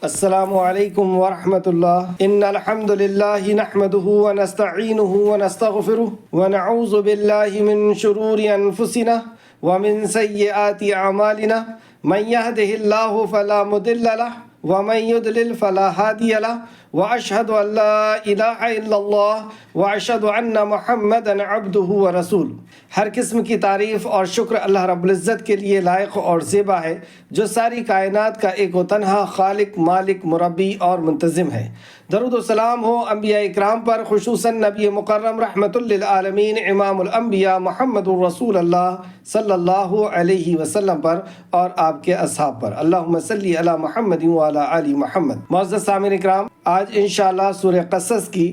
السلام علیکم ورحمۃ اللہ ان الحمد للہ نحمده ونستعینه ونستغفره ونعوذ باللہ من شرور انفسنا ومن سیئات اعمالنا من يهده الله فلا مضل له ومن يضلل فلا هادي له واشهد ان لا الہ الا اللہ واشهد ان محمدا عبدہ ورسولہ۔ ہر قسم کی تعریف اور شکر اللہ رب العزت کے لیے لائق اور زیبا ہے، جو ساری کائنات کا ایک و تنہا خالق، مالک، مربی اور منتظم ہے۔ درود و سلام ہو انبیاء اکرام پر، خصوصاً نبی مکرم رحمت للعالمین امام الانبیاء محمد الرسول اللہ صلی اللہ علیہ وسلم پر اور آپ کے اصحاب پر۔ اللہم صلی علی محمد وعلی آل محمد۔ معزز سامعین اکرام، آج انشاءاللہ سورہ قصص کی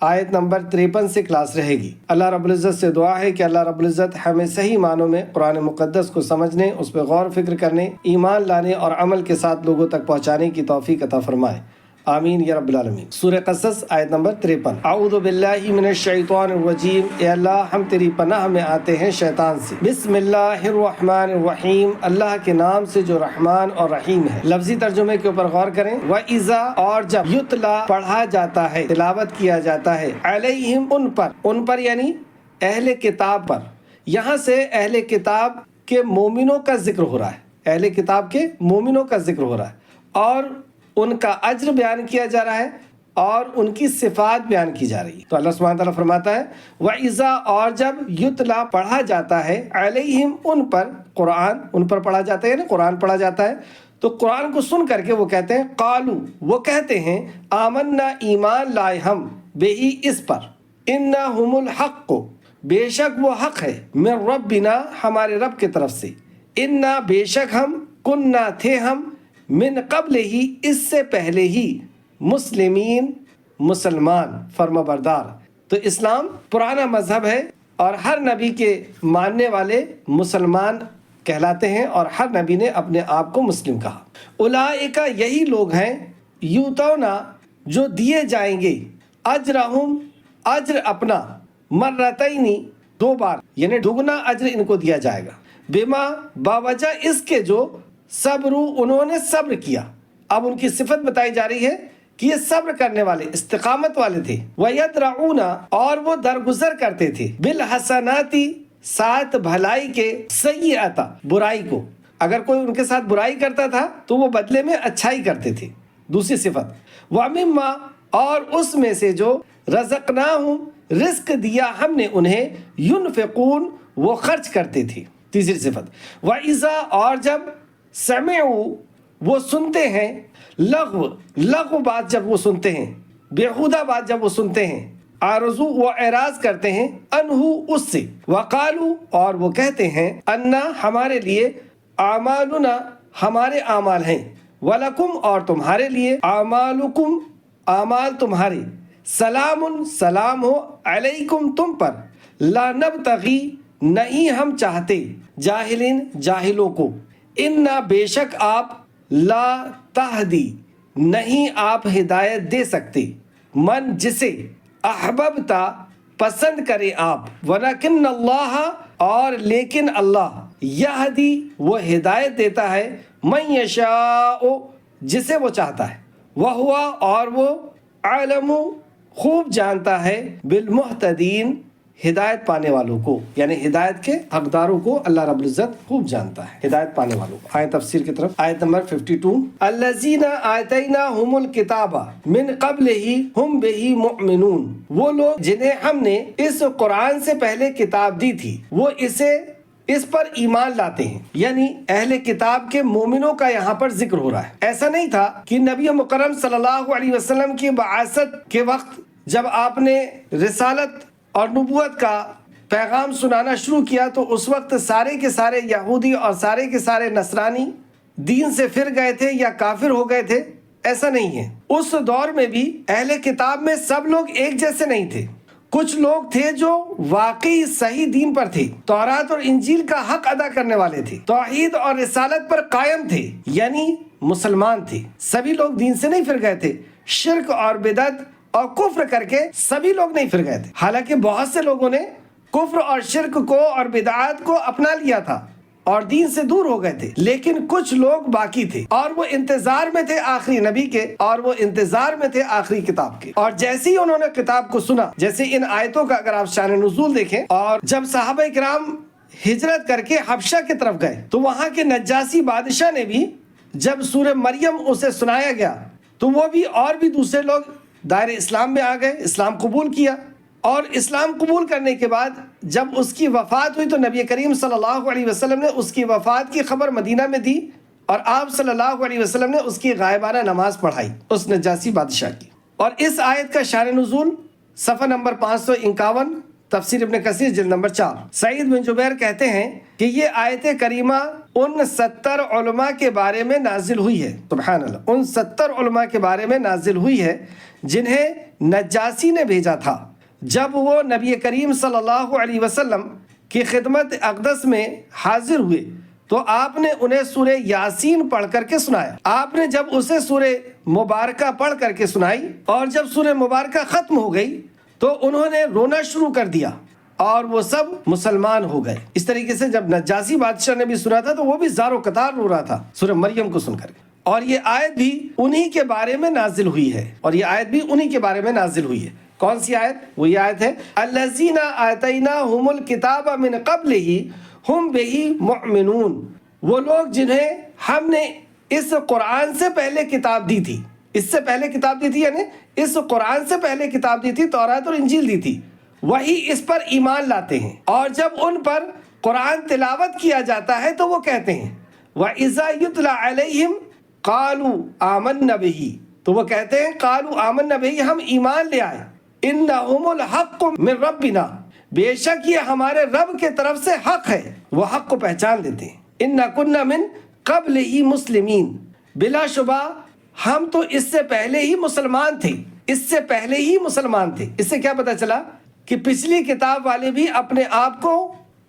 آیت نمبر 53 سے کلاس رہے گی۔ اللہ رب العزت سے دعا ہے کہ اللہ رب العزت ہمیں صحیح معنوں میں قرآن مقدس کو سمجھنے، اس پہ غور و فکر کرنے، ایمان لانے اور عمل کے ساتھ لوگوں تک پہنچانے کی توفیق عطا فرمائے، آمین یا رب العالمین۔ سورہ قصص آیت نمبر 53۔ اعوذ باللہ من الشیطان الرجیم، اے اللہ ہم تیری پناہ میں آتے ہیں شیطان سے۔ بسم اللہ الرحمن الرحیم، اللہ کے نام سے جو رحمان اور رحیم ہے۔ لفظی ترجمے کے اوپر غور کریں۔ وَإِذَا، اور جب، یتلا پڑھا جاتا ہے، تلاوت کیا جاتا ہے، علیہم ان پر یعنی اہل کتاب پر۔ یہاں سے اہل کتاب کے مومنوں کا ذکر ہو رہا ہے، اہل کتاب کے مومنوں کا ذکر ہو رہا ہے اور ان کا اجر بیان کیا جا رہا ہے اور ان کی صفات بیان کی جا رہی ہے۔ تو اللہ سبحانہ تعالیٰ فرماتا ہے وَإِذَا، اور جب، یتلا پڑھا جاتا ہے، علیہم ان پر، قرآن ان پر پڑھا جاتا ہے یعنی قرآن پڑھا جاتا ہے، تو قرآن کو سن کر کے وہ کہتے ہیں، قالو، وہ کہتے ہیں، آمنا، ایمان لائے ہم، بہی، اس پر، انہم الحق، بے شک وہ حق ہے، من ربنا، ہمارے رب کی طرف سے، انا، بے شک ہم، کننا، تھے ہم، من قبل ہی، اس سے پہلے ہی، مسلمین، مسلمان، فرما بردار۔ تو اسلام پرانا مذہب ہے اور ہر نبی کے ماننے والے مسلمان کہلاتے ہیں اور ہر نبی نے اپنے آپ کو مسلم کہا۔ اولئک، یہی لوگ ہیں، یؤتونا، جو دیے جائیں گے، اجرہم، اجر اپنا، مرتین، 2 بار، یعنی دگنا اجر ان کو دیا جائے گا، بما، باوجہ اس کے جو، صبرو، انہوں نے صبر کیا۔ اب ان کی صفت بتائی جا رہی ہے کہ یہ صبر کرنے والے، استقامت والے تھے۔ وَيَدْرَعُونَ، اور وہ درگزر کرتے تھے، بِالْحَسَنَاتِ، ساتھ بھلائی کے، سیئۃ، برائی کو۔ اگر کوئی ان کے ساتھ برائی کرتا تھا تو وہ بدلے میں اچھائی کرتے تھے۔ دوسری صفت، وَمِمَّا، اور اس میں سے جو، رَزَقْنَاهُمْ، رزق دیا ہم نے انہیں، يُنْفِقُونَ، وہ خرچ کرتے تھے۔ تیسری صفت، وَإِذَا، اور جب، سمعوا، وہ سنتے ہیں، لغو بات جب وہ سنتے ہیں، بیہودہ بات جب وہ سنتے ہیں، عارضو، وہ اعراض کرتے ہیں، انہو، اس سے، وقالو، اور وہ کہتے ہیں، انا، ہمارے لیے، اعمالنا، ہمارے اعمال ہیں، ولکم، اور تمہارے لیے، اعمالکم، اعمال تمہارے، سلام، سلام ہو، علیکم، تم پر، لا نبتغی، نہیں ہم چاہتے، جاہلین، جاہلوں کو، انا، بے شک آپ، لا تہدی، نہیں آپ ہدایت دے سکتے، من، جسے، احببتا، پسند کرے آپ، ولیکن اللہ، اور لیکن اللہ، یہدی، وہ ہدایت دیتا ہے، من یشاء، جسے وہ چاہتا ہے، وہوا، اور وہ، عالم، خوب جانتا ہے، بالمہتدین، ہدایت پانے والوں کو، یعنی ہدایت کے حقداروں کو اللہ رب العزت خوب جانتا ہے، ہدایت پانے والوں کو۔ آیت تفسیر کی طرف، آیت نمبر 52، الذین آتیناہم الکتاب من قبلہ ہم بہ مؤمنون، وہ لوگ جنہیں ہم نے اس قرآن سے پہلے کتاب دی تھی وہ اس پر ایمان لاتے ہیں، یعنی اہل کتاب کے مومنوں کا یہاں پر ذکر ہو رہا ہے۔ ایسا نہیں تھا کہ نبی مکرم صلی اللہ علیہ وسلم کی بعثت کے وقت جب آپ نے رسالت اور نبوت کا پیغام سنانا شروع کیا تو اس وقت سارے کے سارے یہودی اور سارے کے سارے نصرانی دین سے پھر گئے تھے یا کافر ہو گئے تھے، ایسا نہیں ہے۔ اس دور میں بھی اہل کتاب میں سب لوگ ایک جیسے نہیں تھے، کچھ لوگ تھے جو واقعی صحیح دین پر تھے، تورات اور انجیل کا حق ادا کرنے والے تھے، توحید اور رسالت پر قائم تھے، یعنی مسلمان تھے۔ سبھی لوگ دین سے نہیں پھر گئے تھے، شرک اور بدعت اور کفر کر کے سبھی لوگ نہیں پھر گئے تھے، حالانکہ بہت سے لوگوں نے کفر اور شرک کو اور بدعات کو اپنا لیا تھا، اور دین سے دور ہو گئے تھے، لیکن کچھ لوگ باقی تھے اور وہ انتظار میں تھے آخری نبی کے، اور وہ انتظار میں تھے آخری کتاب کے۔ اور جیسے ہی انہوں نے کتاب کو سنا، جیسے ان آیتوں کا اگر آپ شان نزول دیکھیں، اور جب صحابہ کرام ہجرت کر کے حبشہ کی طرف گئے تو وہاں کے نجاشی بادشاہ نے بھی جب سورہ مریم اسے سنایا گیا تو وہ بھی اور بھی دوسرے لوگ دائرہ اسلام میں آ گئے، اسلام قبول کیا۔ اور اسلام قبول کرنے کے بعد جب اس کی وفات ہوئی تو نبی کریم صلی اللہ علیہ وسلم نے اس کی وفات کی خبر مدینہ میں دی، اور آپ صلی اللہ علیہ وسلم نے اس کی غائبانہ نماز پڑھائی اس نجاشی بادشاہ کی۔ اور اس آیت کا شان نزول صفحہ نمبر 551، تفسیر ابن کثیر جلد نمبر 4۔ سعید بن جبیر کہتے ہیں کہ یہ آیت کریمہ ان 70 علماء کے بارے میں نازل ہوئی ہے، سبحان اللہ، ان 70 علماء کے بارے میں نازل ہوئی ہے جنہیں نجاشی نے بھیجا تھا جب وہ نبی کریم صلی اللہ علیہ وسلم کی خدمت اقدس میں حاضر ہوئے تو آپ نے انہیں سورہ یاسین پڑھ کر کے سنایا۔ آپ نے جب اسے سورہ مبارکہ پڑھ کر کے سنائی اور جب سورہ مبارکہ ختم ہو گئی تو انہوں نے رونا شروع کر دیا اور وہ سب مسلمان ہو گئے۔ اس طریقے سے جب نجاشی بادشاہ نے بھی سنا تھا تو وہ بھی زار و قطار رو رہا تھا سورہ مریم کو سن کر کے۔ اور یہ آیت بھی انہی کے بارے میں نازل ہوئی ہے، اور یہ آیت بھی انہی کے بارے میں نازل ہوئی ہے۔ کون سی آیت؟ وہ یہ آیت ہے الذین آتیناہم الکتاب من قبلہ ہم بہ مؤمنون، وہ لوگ جنہیں ہم نے اس قرآن سے پہلے کتاب دی تھی، اس سے پہلے کتاب دی تھی یعنی اس قرآن سے پہلے کتاب دی تھی، تورات اور انجیل دی تھی، وہی اس پر ایمان لاتے ہیں، اور جب ان پر قرآن تلاوت کیا جاتا ہے تو وہ کہتے ہیں وَإِذَا يُتْلَى عَلَيْهِمْ قَالُوا آمَنَّا بِهِ، تو وہ کہتے ہیں قَالُوا آمَنَّا بِهِ، ہم ایمان لے آئے، إِنَّهُمُ الْحَقُّ مِنْ رَبِّنَا، بے شک یہ ہمارے رب کے طرف سے حق ہے، وہ حق کو پہچان لیتے ہیں۔ إِنَّا كُنَّا مِنْ قَبْلِهِ مُسْلِمِينَ، بلا شبہ ہم تو اس سے پہلے ہی مسلمان تھے، اس سے پہلے ہی مسلمان تھے۔ اس سے کیا پتہ چلا کہ پچھلی کتاب والے بھی اپنے آپ کو،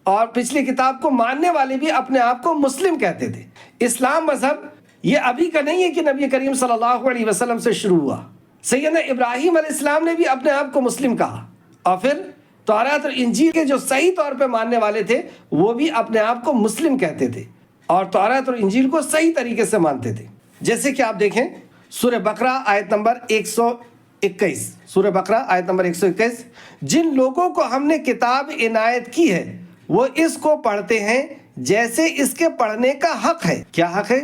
اور پچھلی کتاب کو ماننے والے بھی اپنے آپ کو مسلم کہتے تھے۔ اسلام مذہب یہ ابھی کا نہیں ہے کہ نبی کریم صلی اللہ علیہ وسلم سے شروع ہوا، سیدنا ابراہیم علیہ السلام نے بھی اپنے آپ کو مسلم کہا، اور پھر تورات اور انجیل کے جو صحیح طور پہ ماننے والے تھے وہ بھی اپنے آپ کو مسلم کہتے تھے اور تورات اور انجیل کو صحیح طریقے سے مانتے تھے۔ جیسے کہ آپ دیکھیں سورہ بقرہ آیت نمبر 121، سورہ بقرہ آیت نمبر 121، جن لوگوں کو ہم نے کتاب عنایت کی ہے وہ اس کو پڑھتے ہیں جیسے اس کے پڑھنے کا حق ہے۔ کیا حق ہے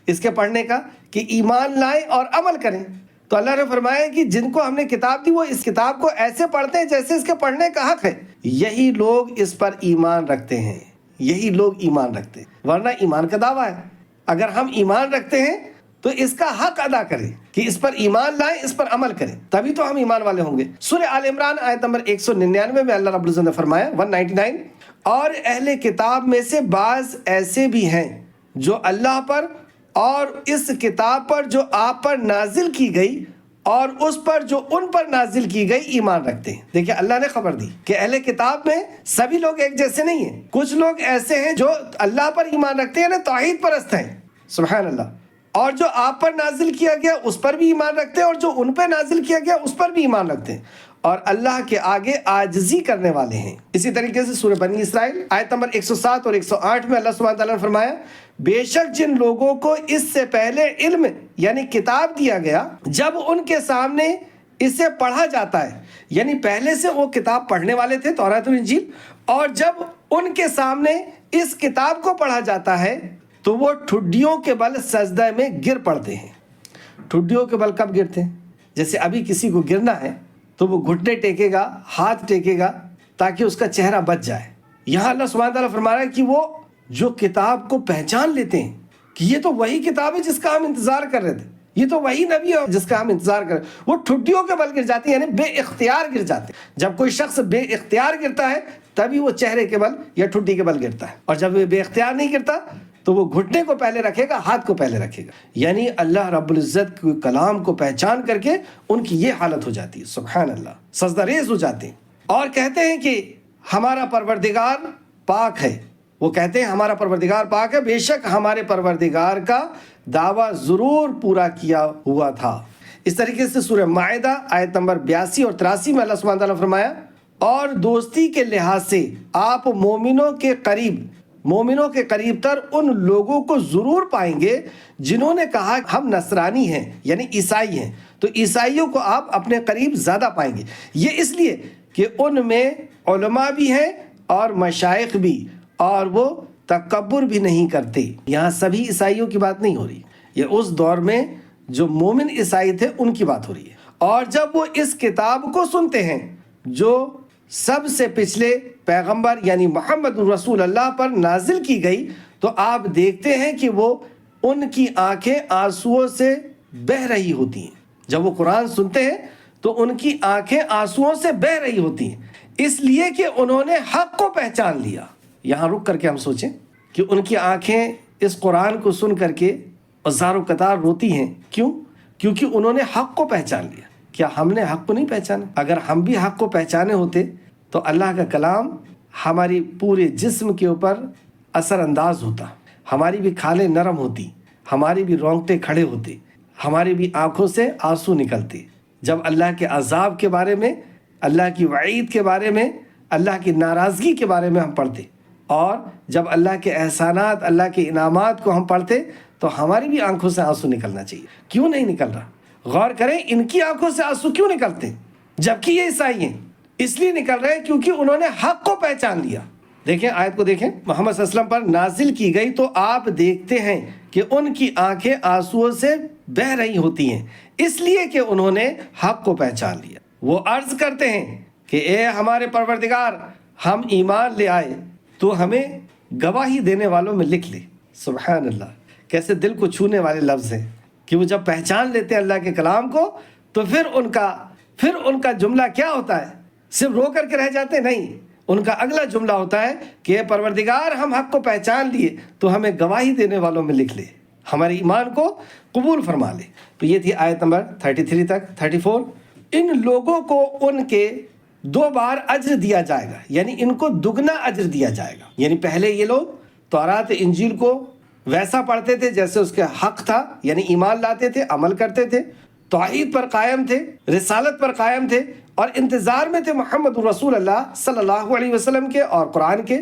اس کے پڑھنے کا؟ کہ ایمان لائیں اور عمل کریں۔ تو اللہ نے فرمایا کہ جن کو ہم نے کتاب دی وہ اس کتاب کو ایسے پڑھتے ہیں جیسے اس کے پڑھنے کا حق ہے، یہی لوگ اس پر ایمان رکھتے ہیں، یہی لوگ ایمان رکھتے ہیں، ورنہ ایمان کا دعویٰ ہے۔ اگر ہم ایمان رکھتے ہیں تو اس کا حق ادا کریں کہ اس پر ایمان لائیں، اس پر عمل کریں، تبھی تو ہم ایمان والے ہوں گے۔ سورہ آل عمران آیت نمبر 199 میں اللہ رب العزت نے فرمایا 199، اور اہل کتاب میں سے بعض ایسے بھی ہیں جو اللہ پر اور اس کتاب پر جو آپ پر نازل کی گئی اور اس پر جو ان پر نازل کی گئی ایمان رکھتے ہیں۔ دیکھیں اللہ نے خبر دی کہ اہل کتاب میں سبھی لوگ ایک جیسے نہیں ہیں، کچھ لوگ ایسے ہیں جو اللہ پر ایمان رکھتے ہیں، یعنی توحید پرست ہیں، سبحان اللہ، اور جو آپ پر نازل کیا گیا اس پر بھی ایمان رکھتے ہیں، اور جو ان پہ نازل کیا گیا اس پر بھی ایمان رکھتے ہیں، اور اللہ کے آگے عاجزی کرنے والے ہیں۔ اسی طریقے سے سورہ بنی اسرائیل آیت نمبر 107 اور 108 میں اللہ سبحانہ تعالیٰ نے فرمایا بے شک جن لوگوں کو اس سے پہلے علم یعنی کتاب دیا گیا، جب ان کے سامنے اسے پڑھا جاتا ہے، یعنی پہلے سے وہ کتاب پڑھنے والے تھے تورات اور انجیل، اور جب ان کے سامنے اس کتاب کو پڑھا جاتا ہے تو وہ ٹھڈیوں کے بل سجدہ میں گر پڑتے ہیں۔ ٹھڈیوں کے بل کب گرتے ہیں؟ جیسے ابھی کسی کو گرنا ہے تو وہ گھٹنے ٹیکے گا، ہاتھ ٹیکے گا تاکہ اس کا چہرہ بچ جائے۔ یہاں اللہ سبحانہ تعالیٰ فرما رہا ہے کہ وہ جو کتاب کو پہچان لیتے ہیں کہ یہ تو وہی کتاب ہے جس کا ہم انتظار کر رہے تھے، یہ تو وہی نبی ہے جس کا ہم انتظار کر رہے ہیں، وہ ٹھڈیوں کے بل گر جاتے ہیں، یعنی بے اختیار گر جاتے ہیں۔ جب کوئی شخص بے اختیار گرتا ہے تبھی وہ چہرے کے بل یا ٹھڈی کے بل گرتا ہے، اور جب وہ بے اختیار نہیں گرتا تو وہ گھٹنے کو پہلے رکھے گا، ہاتھ کو پہلے رکھے گا۔ یعنی اللہ رب العزت کے کلام کو پہچان کر کے ان کی یہ حالت ہو جاتی ہے، سبحان اللہ، سجدہ ریز ہو جاتے ہیں اور کہتے ہیں کہ ہمارا پروردگار پاک ہے۔ وہ کہتے ہیں ہمارا پروردگار پاک ہے، بے شک ہمارے پروردگار کا دعویٰ ضرور پورا کیا ہوا تھا۔ اس طریقے سے سورہ مائدہ آیت نمبر 82 اور 83 میں اللہ سبحانہ تعالیٰ نے فرمایا اور دوستی کے لحاظ سے آپ مومنوں کے قریب مومنوں کے قریب تر ان لوگوں کو ضرور پائیں گے جنہوں نے کہا ہم نصرانی ہیں، یعنی عیسائی ہیں، تو عیسائیوں کو آپ اپنے قریب زیادہ پائیں گے۔ یہ اس لیے کہ ان میں علماء بھی ہیں اور مشائخ بھی، اور وہ تکبر بھی نہیں کرتے۔ یہاں سبھی عیسائیوں کی بات نہیں ہو رہی، یہ اس دور میں جو مومن عیسائی تھے ان کی بات ہو رہی ہے۔ اور جب وہ اس کتاب کو سنتے ہیں جو سب سے پچھلے پیغمبر یعنی محمد رسول اللہ پر نازل کی گئی، تو آپ دیکھتے ہیں کہ وہ ان کی آنکھیں آنسوؤں سے بہہ رہی ہوتی ہیں۔ جب وہ قرآن سنتے ہیں تو ان کی آنکھیں آنسوؤں سے بہہ رہی ہوتی ہیں، اس لیے کہ انہوں نے حق کو پہچان لیا۔ یہاں رک کر کے ہم سوچیں کہ ان کی آنکھیں اس قرآن کو سن کر کے ہزار و قطار روتی ہیں، کیوں؟ کیونکہ انہوں نے حق کو پہچان لیا۔ کیا ہم نے حق کو نہیں پہچانا؟ اگر ہم بھی حق کو پہچانے ہوتے تو اللہ کا کلام ہماری پورے جسم کے اوپر اثر انداز ہوتا، ہماری بھی کھالیں نرم ہوتی، ہماری بھی رونگٹے کھڑے ہوتے، ہماری بھی آنکھوں سے آنسو نکلتے جب اللہ کے عذاب کے بارے میں، اللہ کی وعید کے بارے میں، اللہ کی ناراضگی کے بارے میں ہم پڑھتے، اور جب اللہ کے احسانات، اللہ کے انعامات کو ہم پڑھتے تو ہماری بھی آنکھوں سے آنسو نکلنا چاہیے۔ کیوں نہیں نکل رہا؟ غور کریں، ان کی آنکھوں سے آنسو کیوں نکلتے جبکہ یہ عیسائی ہیں؟ اس لیے نکل رہے ہیں کیونکہ انہوں نے حق کو پہچان لیا۔ دیکھیں آیت کو دیکھیں، محمد صلی اللہ علیہ وسلم پر نازل کی گئی تو آپ دیکھتے ہیں کہ ان کی آنکھیں آنسوؤں سے بہہ رہی ہوتی ہیں، اس لیے کہ انہوں نے حق کو پہچان لیا۔ وہ عرض کرتے ہیں کہ اے ہمارے پروردگار، ہم ایمان لے آئے تو ہمیں گواہی دینے والوں میں لکھ لے۔ سبحان اللہ، کیسے دل کو چھونے والے لفظ ہیں کہ وہ جب پہچان لیتے ہیں اللہ کے کلام کو تو پھر ان کا جملہ کیا ہوتا ہے؟ صرف رو کر کے رہ جاتے نہیں، ان کا اگلا جملہ ہوتا ہے کہ اے پروردگار، ہم حق کو پہچان لیے تو ہمیں گواہی دینے والوں میں لکھ لے، ہمارے ایمان کو قبول فرما لے۔ تو یہ تھی آیت نمبر 33 تک 34۔ ان لوگوں کو ان کے 2 بار اجر دیا جائے گا، یعنی ان کو دگنا اجر دیا جائے گا۔ یعنی پہلے یہ لوگ تورات انجیل کو ویسا پڑھتے تھے جیسے اس کے حق تھا، یعنی ایمان لاتے تھے، عمل کرتے تھے، توحید پر قائم تھے، رسالت پر قائم تھے، اور انتظار میں تھے محمد رسول اللہ صلی اللہ علیہ وسلم کے اور قرآن کے۔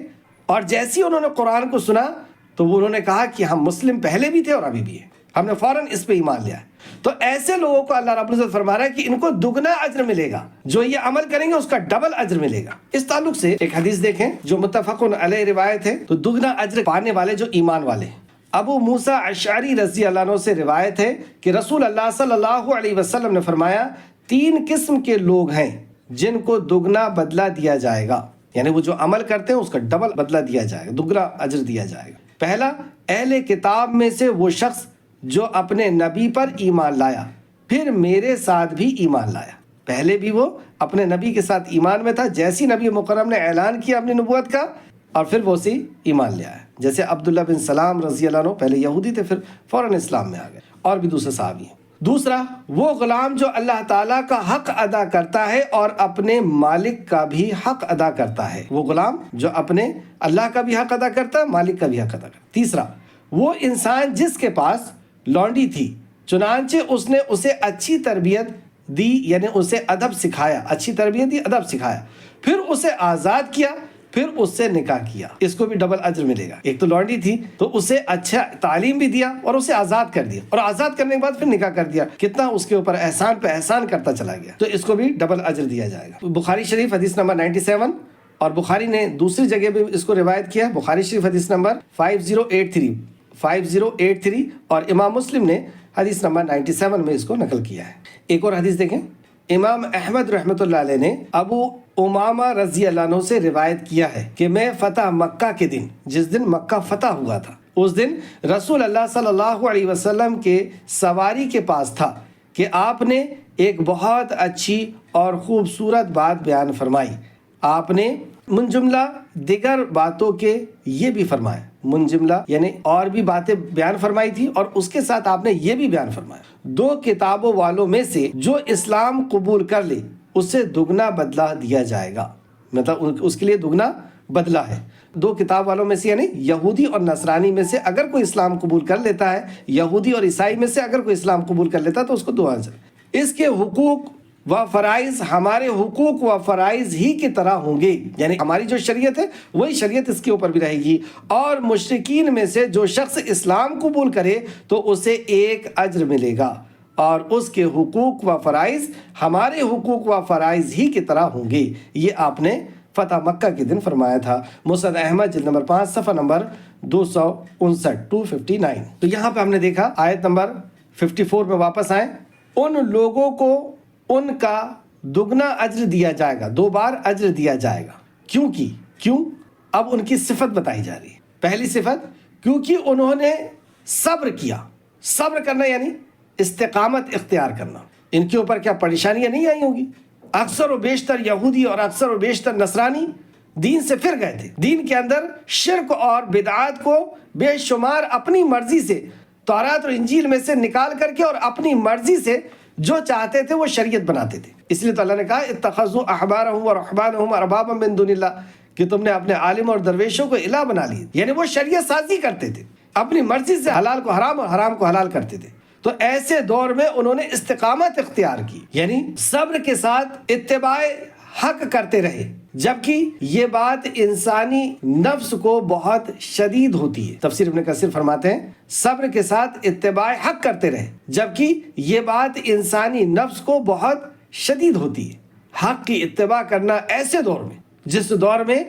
اور جیسی انہوں نے قرآن کو سنا تو وہ انہوں نے کہا کہ ہم مسلم پہلے بھی تھے اور ابھی بھی ہیں، ہم نے فوراً اس پہ ایمان لیا ہے۔ تو ایسے لوگوں کو اللہ رب العزت فرما رہا ہے کہ ان کو دگنا اجر ملے گا، جو یہ عمل کریں گے اس کا ڈبل اجر ملے گا۔ اس تعلق سے ایک حدیث دیکھیں جو متفق علیہ روایت ہے، تو دگنا اجر پانے والے جو ایمان والے ہیں۔ ابو موسیٰ اشعری رضی اللہ عنہ سے روایت ہے کہ رسول اللہ صلی اللہ علیہ وسلم نے فرمایا 3 قسم کے لوگ ہیں جن کو دگنا بدلہ دیا جائے گا، یعنی وہ جو عمل کرتے ہیں اس کا ڈبل بدلہ دیا جائے گا، دگنا اجر دیا جائے گا۔ پہلا، اہل کتاب میں سے وہ شخص جو اپنے نبی پر ایمان لایا، پھر میرے ساتھ بھی ایمان لایا۔ پہلے بھی وہ اپنے نبی کے ساتھ ایمان میں تھا، جیسی نبی مکرم نے اعلان کیا اپنی نبوت کا، اور پھر وہ اسی ایمان لے آیا۔ جیسے عبداللہ بن سلام رضی اللہ عنہ پہلے یہودی تھے، پھر فوراً اسلام میں آ گئے، اور بھی دوسرے صحابی ہیں۔ دوسرا، وہ غلام جو اللہ تعالیٰ کا حق ادا کرتا ہے اور اپنے مالک کا بھی حق ادا کرتا ہے۔ وہ غلام جو اپنے اللہ کا بھی حق ادا کرتا ہے، مالک کا بھی حق ادا کرتا ہے۔ تیسرا، وہ انسان جس کے پاس لونڈی تھی، چنانچہ اس نے اسے اچھی تربیت دی، یعنی اسے ادب سکھایا، اچھی تربیت دی، ادب سکھایا، پھر اسے آزاد کیا، پھر اس سے نکاح کیا، اس کو بھی ڈبل اجر ملے گا۔ ایک تو لونڈی تھی تو اسے اچھا تعلیم بھی دیا اور اسے آزاد کر دیا، اور آزاد کرنے کے بعد پھر نکاح کر دیا، کتنا اس کے اوپر احسان پہ احسان کرتا چلا گیا، تو اس کو بھی ڈبل اجر دیا جائے گا۔ بخاری شریف حدیث نمبر 97، اور بخاری نے دوسری جگہ بھی اس کو روایت کیا، بخاری شریف حدیث نمبر 5083 اور امام مسلم نے حدیث نمبر 97 میں اس کو نقل کیا ہے۔ ایک اور حدیث دیکھیں، امام احمد رحمۃ اللہ علیہ نے ابو امامہ رضی اللہ عنہ سے روایت کیا ہے کہ میں فتح مکہ کے دن، جس دن مکہ فتح ہوا تھا، اس دن رسول اللہ صلی اللہ علیہ وسلم کے سواری کے پاس تھا کہ آپ نے ایک بہت اچھی اور خوبصورت بات بیان فرمائی۔ آپ نے منجملہ دیگر باتوں کے یہ بھی فرمایا، منجملہ یعنی اور بھی باتیں بیان فرمائی تھی، اور اس کے ساتھ آپ نے یہ بھی بیان فرمایا، 2 کتابوں والوں میں سے جو اسلام قبول کر لے اسے دگنا بدلہ دیا جائے گا، مطلب اس کے لیے دگنا بدلہ ہے۔ 2 کتاب والوں میں سے یعنی یہودی اور نصرانی میں سے اگر کوئی اسلام قبول کر لیتا ہے، یہودی اور عیسائی میں سے اگر کوئی اسلام قبول کر لیتا ہے تو اس کو 2 اجر۔ اس کے حقوق و فرائض ہمارے حقوق و فرائض ہی کی طرح ہوں گے، یعنی ہماری جو شریعت ہے وہی شریعت اس کے اوپر بھی رہے گی۔ اور مشرکین میں سے جو شخص اسلام قبول کرے تو اسے ایک اجر ملے گا، اور اس کے حقوق و فرائض ہمارے حقوق و فرائض ہی کی طرح ہوں گے۔ یہ آپ نے فتح مکہ کے دن فرمایا تھا۔ مسند احمد جلد نمبر 5 صفحہ نمبر 259 تو یہاں پہ ہم نے دیکھا آیت نمبر 54 میں واپس آئیں، ان لوگوں کو ان کا دگنا اجر دیا جائے گا، 2 بار اجر دیا جائے گا۔ کیوں؟ اب ان کی صفت بتائی جا رہی ہے۔ پہلی صفت، کیونکہ انہوں نے صبر کیا۔ صبر کرنا یعنی استقامت اختیار کرنا۔ ان کے اوپر کیا پریشانیاں نہیں آئی ہوں گی؟ اکثر و بیشتر یہودی اور اکثر و بیشتر نصرانی دین سے پھر گئے تھے۔ دین کے اندر شرک اور بدعات کو بے شمار اپنی مرضی سے تورات اور انجیل میں سے نکال کر کے اور اپنی مرضی سے جو چاہتے تھے وہ شریعت بناتے تھے۔ اس لیے تو اللہ نے کہا اتخذوا احبارهم ورهبانهم اربابا من دون اللہ، کہ تم نے اپنے عالم اور درویشوں کو الہ بنا لی، یعنی وہ شریعت سازی کرتے تھے، اپنی مرضی سے حلال کو حرام اور حرام کو حلال کرتے تھے۔ تو ایسے دور میں انہوں نے استقامت اختیار کی، یعنی صبر کے ساتھ اتباع حق کرتے رہے، جبکہ یہ بات انسانی نفس کو بہت شدید ہوتی ہے۔ تفسیر ابن کثیر فرماتے ہیں صبر کے ساتھ اتباع حق کرتے رہے، جبکہ یہ بات انسانی نفس کو بہت شدید ہوتی ہے۔ حق کی اتباع کرنا ایسے دور میں، جس دور میں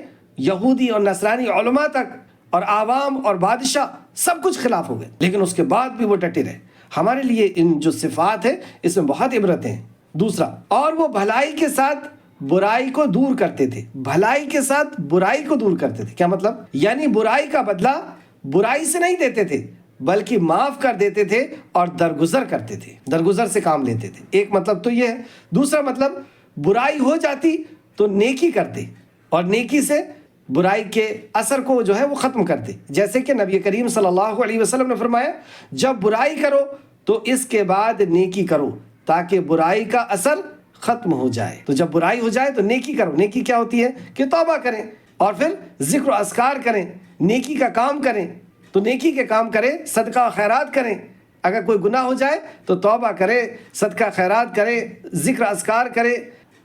یہودی اور نصرانی علماء تک اور عوام اور بادشاہ سب کچھ خلاف ہو گئے، لیکن اس کے بعد بھی وہ ڈٹے رہے۔ ہمارے لیے ان جو صفات ہیں اس میں بہت عبرتیں ہیں۔ دوسرا، اور وہ بھلائی کے ساتھ برائی کو دور کرتے تھے۔ بھلائی کے ساتھ برائی کو دور کرتے تھے، کیا مطلب؟ یعنی برائی کا بدلہ برائی سے نہیں دیتے تھے، بلکہ معاف کر دیتے تھے اور درگزر کرتے تھے، درگزر سے کام لیتے تھے۔ ایک مطلب تو یہ ہے۔ دوسرا مطلب، برائی ہو جاتی تو نیکی کرتے، اور نیکی سے برائی کے اثر کو جو ہے وہ ختم کرتے۔ جیسے کہ نبی کریم صلی اللہ علیہ وسلم نے فرمایا جب برائی کرو تو اس کے بعد نیکی کرو تاکہ برائی کا اثر ختم ہو جائے۔ تو جب برائی ہو جائے تو نیکی کرو۔ نیکی کیا ہوتی ہے؟ کہ توبہ کریں اور پھر ذکر و اذکار کریں، نیکی کا کام کریں۔ تو نیکی کے کام کریں، صدقہ و خیرات کریں۔ اگر کوئی گناہ ہو جائے تو توبہ کرے، صدقہ خیرات کرے، ذکر اذکار کرے،